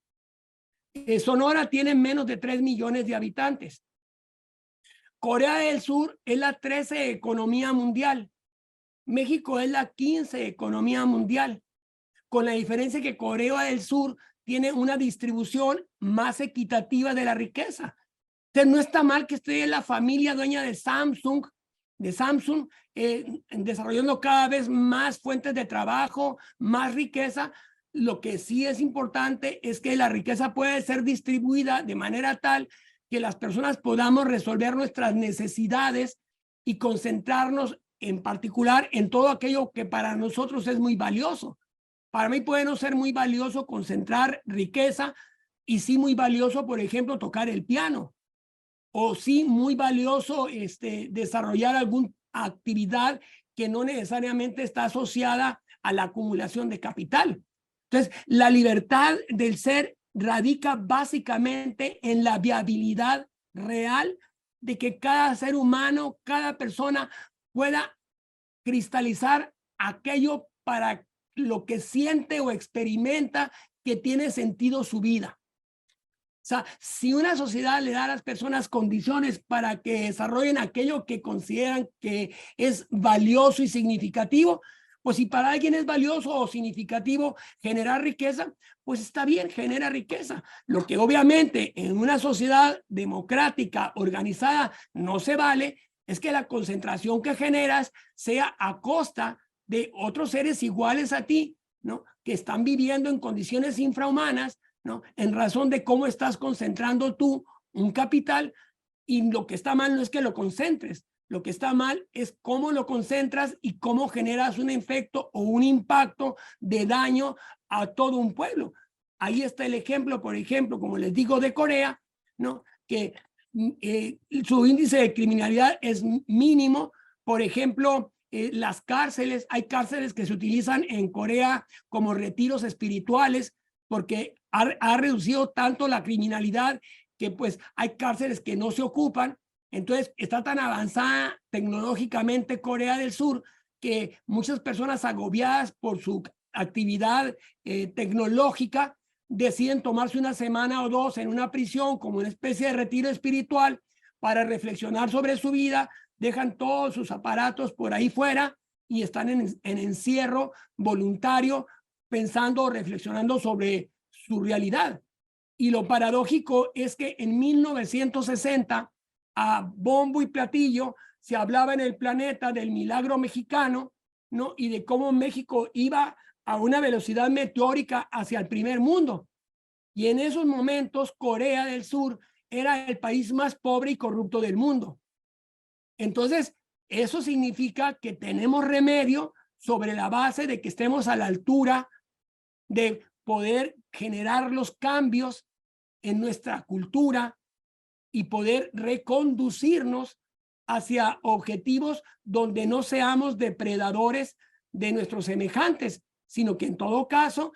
Sonora tiene menos de 3 millones de habitantes. Corea del Sur es la 13 economía mundial. México es la 15 economía mundial, con la diferencia que Corea del Sur tiene una distribución más equitativa de la riqueza. Entonces no está mal que esté la familia dueña de Samsung, desarrollando cada vez más fuentes de trabajo, más riqueza. Lo que sí es importante es que la riqueza puede ser distribuida de manera tal que las personas podamos resolver nuestras necesidades y concentrarnos en particular en todo aquello que para nosotros es muy valioso. Para mí puede no ser muy valioso concentrar riqueza y sí muy valioso, por ejemplo, tocar el piano. O sí muy valioso desarrollar alguna actividad que no necesariamente está asociada a la acumulación de capital. Entonces, la libertad del ser radica básicamente en la viabilidad real de que cada ser humano, cada persona pueda cristalizar aquello para lo que siente o experimenta que tiene sentido su vida. O sea, si una sociedad le da a las personas condiciones para que desarrollen aquello que consideran que es valioso y significativo, pues si para alguien es valioso o significativo generar riqueza, pues está bien, genera riqueza. Lo que obviamente en una sociedad democrática, organizada, no se vale es que la concentración que generas sea a costa de otros seres iguales a ti, ¿no? Que están viviendo en condiciones infrahumanas, ¿no? En razón de cómo estás concentrando tú un capital, y lo que está mal no es que lo concentres, lo que está mal es cómo lo concentras y cómo generas un efecto o un impacto de daño a todo un pueblo. Ahí está el ejemplo, por ejemplo, como les digo, de Corea, ¿no? Que su índice de criminalidad es mínimo. Por ejemplo, las cárceles, hay cárceles que se utilizan en Corea como retiros espirituales, porque ha reducido tanto la criminalidad que pues hay cárceles que no se ocupan. Entonces está tan avanzada tecnológicamente Corea del Sur que muchas personas agobiadas por su actividad tecnológica deciden tomarse una semana o dos en una prisión como una especie de retiro espiritual para reflexionar sobre su vida, dejan todos sus aparatos por ahí fuera y están en encierro voluntario pensando o reflexionando sobre su realidad. Y lo paradójico es que en 1960, a bombo y platillo, se hablaba en el planeta del milagro mexicano, ¿no? Y de cómo México iba a una velocidad meteórica hacia el primer mundo. Y en esos momentos, Corea del Sur era el país más pobre y corrupto del mundo. Entonces, eso significa que tenemos remedio sobre la base de que estemos a la altura de poder generar los cambios en nuestra cultura y poder reconducirnos hacia objetivos donde no seamos depredadores de nuestros semejantes, sino que en todo caso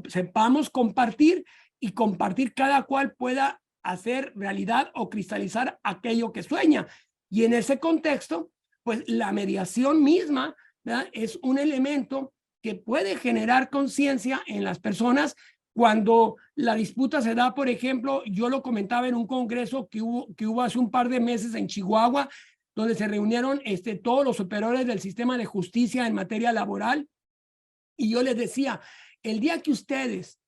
sepamos compartir y compartir, cada cual pueda hacer realidad o cristalizar aquello que sueña. Y en ese contexto, pues la mediación misma, ¿verdad?, es un elemento que puede generar conciencia en las personas. Cuando la disputa se da, por ejemplo, yo lo comentaba en un congreso que hubo hace un par de meses en Chihuahua, donde se reunieron todos los superiores del sistema de justicia en materia laboral, y yo les decía, el día que ustedes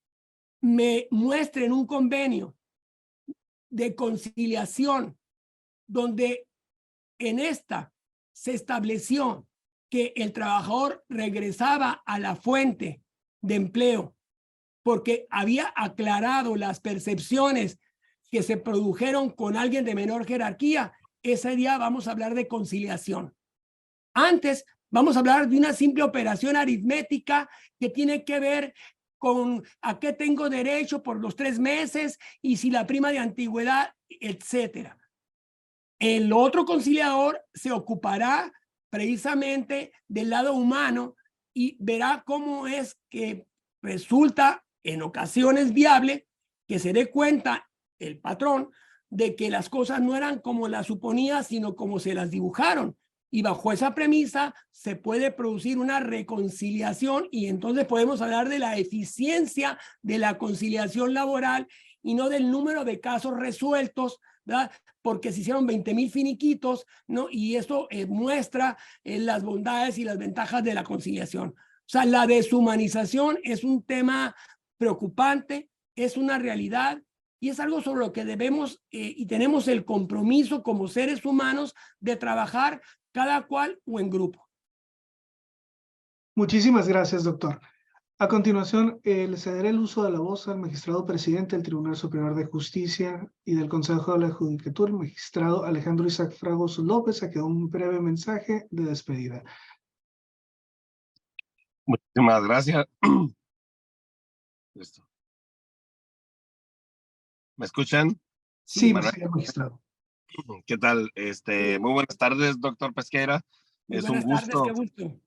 me muestren un convenio de conciliación donde en esta se estableció que el trabajador regresaba a la fuente de empleo porque había aclarado las percepciones que se produjeron con alguien de menor jerarquía, ese día vamos a hablar de conciliación. Antes vamos a hablar de una simple operación aritmética que tiene que ver con a qué tengo derecho por los 3 meses y si la prima de antigüedad, etcétera. El otro conciliador se ocupará precisamente del lado humano y verá cómo es que resulta en ocasiones viable que se dé cuenta el patrón de que las cosas no eran como las suponía, sino como se las dibujaron. Y bajo esa premisa se puede producir una reconciliación y entonces podemos hablar de la eficiencia de la conciliación laboral y no del número de casos resueltos, ¿verdad?, porque se hicieron 20,000 finiquitos, ¿no? Y eso muestra las bondades y las ventajas de la conciliación. O sea, la deshumanización es un tema preocupante, es una realidad y es algo sobre lo que debemos y tenemos el compromiso como seres humanos de trabajar cada cual o en grupo. Muchísimas gracias, doctor. A continuación, le cederé el uso de la voz al magistrado presidente del Tribunal Superior de Justicia y del Consejo de la Judicatura, el magistrado Alejandro Isaac Fragoso López, a que dé un breve mensaje de despedida. Muchísimas gracias. Listo. ¿Me escuchan? Sí, Bueno, señor magistrado. ¿qué tal? Muy buenas tardes, doctor Pesqueira. Muy Es un buenas tardes, qué gusto. gusto.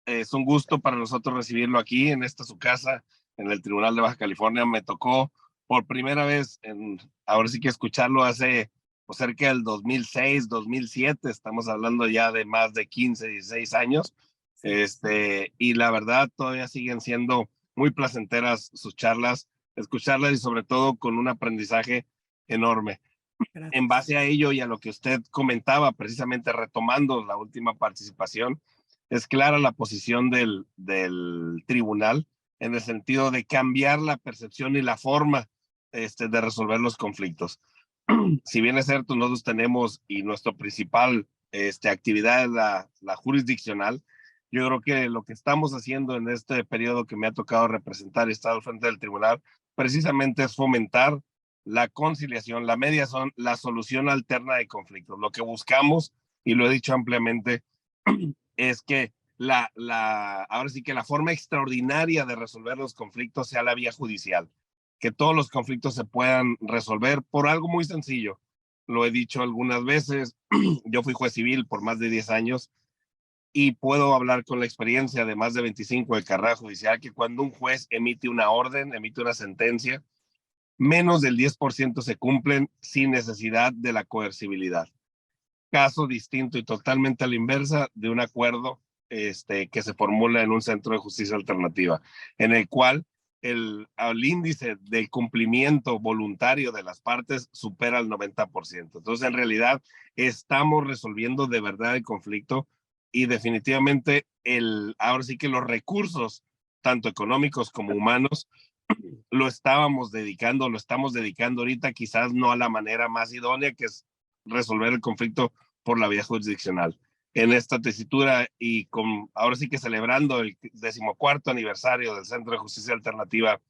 Es un gusto para nosotros recibirlo aquí en esta su casa, en el Tribunal de Baja California. Me tocó por primera vez, ahora sí que escucharlo hace pues, cerca del 2006, 2007. Estamos hablando ya de más de 15, 16 años. Y la verdad todavía siguen siendo muy placenteras sus charlas, escucharlas y sobre todo con un aprendizaje enorme. Gracias. En base a ello y a lo que usted comentaba, precisamente retomando la última participación, es clara la posición del tribunal en el sentido de cambiar la percepción y la forma de resolver los conflictos. Si bien es cierto, nosotros tenemos y nuestra principal actividad es la jurisdiccional, yo creo que lo que estamos haciendo en este periodo que me ha tocado representar y estar al frente del tribunal, precisamente es fomentar la conciliación, la mediación, la solución alterna de conflictos. Lo que buscamos, y lo he dicho ampliamente, es que ahora sí que la forma extraordinaria de resolver los conflictos sea la vía judicial, que todos los conflictos se puedan resolver por algo muy sencillo. Lo he dicho algunas veces, yo fui juez civil por más de 10 años y puedo hablar con la experiencia de más de 25 de carrera judicial que cuando un juez emite una orden, emite una sentencia, menos del 10% se cumplen sin necesidad de la coercibilidad. Caso distinto y totalmente a la inversa de un acuerdo que se formula en un centro de justicia alternativa, en el cual el índice de cumplimiento voluntario de las partes supera el 90%. Entonces, en realidad, estamos resolviendo de verdad el conflicto y definitivamente ahora sí que los recursos, tanto económicos como humanos, lo estamos dedicando ahorita, quizás no a la manera más idónea, que es resolver el conflicto por la vía jurisdiccional. en esta tesitura y ahora sí que celebrando el 14º aniversario del Centro de Justicia Alternativa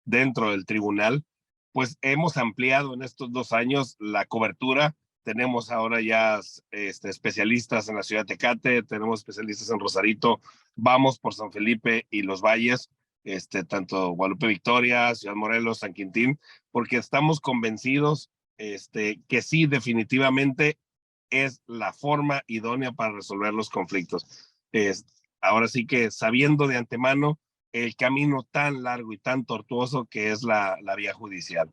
dentro del tribunal, pues hemos ampliado en estos 2 años la cobertura. Tenemos ahora ya especialistas en la ciudad de Tecate, tenemos especialistas en Rosarito, vamos por San Felipe y Los Valles, tanto Guadalupe Victoria, Ciudad Morelos, San Quintín, porque estamos convencidos que sí, definitivamente es la forma idónea para resolver los conflictos. Ahora sí que sabiendo de antemano el camino tan largo y tan tortuoso que es la vía judicial.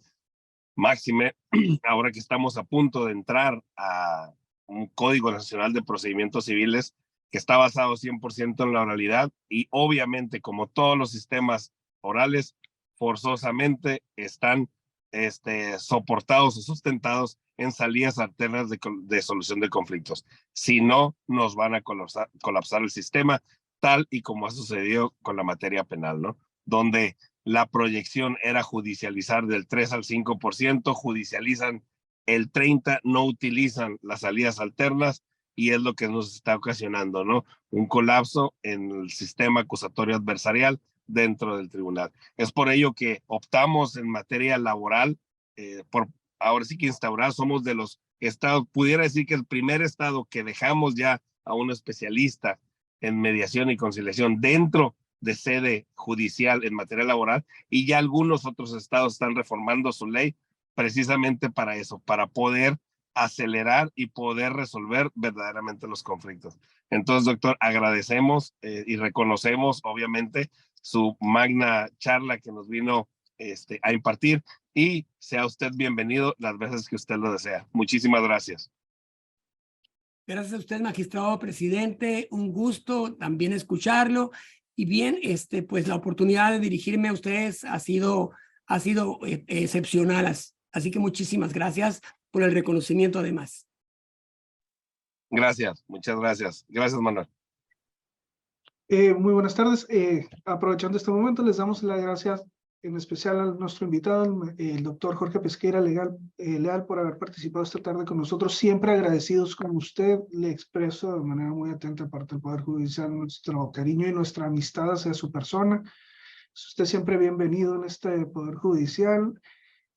Máxime, ahora que estamos a punto de entrar a un Código Nacional de Procedimientos Civiles que está basado 100% en la oralidad y obviamente, como todos los sistemas orales, forzosamente están soportados o sustentados en salidas alternas de solución de conflictos. Si no, nos van a colapsar el sistema, tal y como ha sucedido con la materia penal, ¿no? Donde la proyección era judicializar del 3 al 5%, judicializan el 30%, no utilizan las salidas alternas y es lo que nos está ocasionando, ¿no? Un colapso en el sistema acusatorio adversarial dentro del tribunal. Es por ello que optamos en materia laboral por ahora sí que instaurar, somos de los estados, pudiera decir que el primer estado que dejamos ya a un especialista en mediación y conciliación dentro de sede judicial en materia laboral, y ya algunos otros estados están reformando su ley precisamente para eso, para poder acelerar y poder resolver verdaderamente los conflictos. Entonces, doctor, agradecemos y reconocemos obviamente su magna charla que nos vino a impartir, y sea usted bienvenido las veces que usted lo desea. Muchísimas gracias. Gracias a usted, magistrado presidente. Un gusto también escucharlo. Y bien, pues la oportunidad de dirigirme a ustedes ha sido excepcional. Así que muchísimas gracias por el reconocimiento además. Gracias, muchas gracias. Gracias, Manuel. Muy buenas tardes. Aprovechando este momento, les damos las gracias en especial a nuestro invitado, el doctor Jorge Pesqueira Leal, por haber participado esta tarde con nosotros. Siempre agradecidos con usted. Le expreso de manera muy atenta parte del Poder Judicial nuestro cariño y nuestra amistad hacia su persona. Es usted siempre bienvenido en este Poder Judicial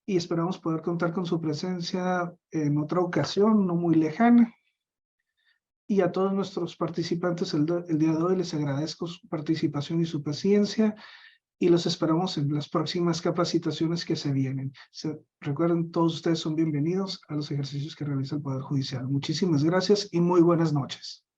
y esperamos poder contar con su presencia en otra ocasión, no muy lejana. Y a todos nuestros participantes el día de hoy les agradezco su participación y su paciencia, y los esperamos en las próximas capacitaciones que se vienen. Recuerden, todos ustedes son bienvenidos a los ejercicios que realiza el Poder Judicial. Muchísimas gracias y muy buenas noches.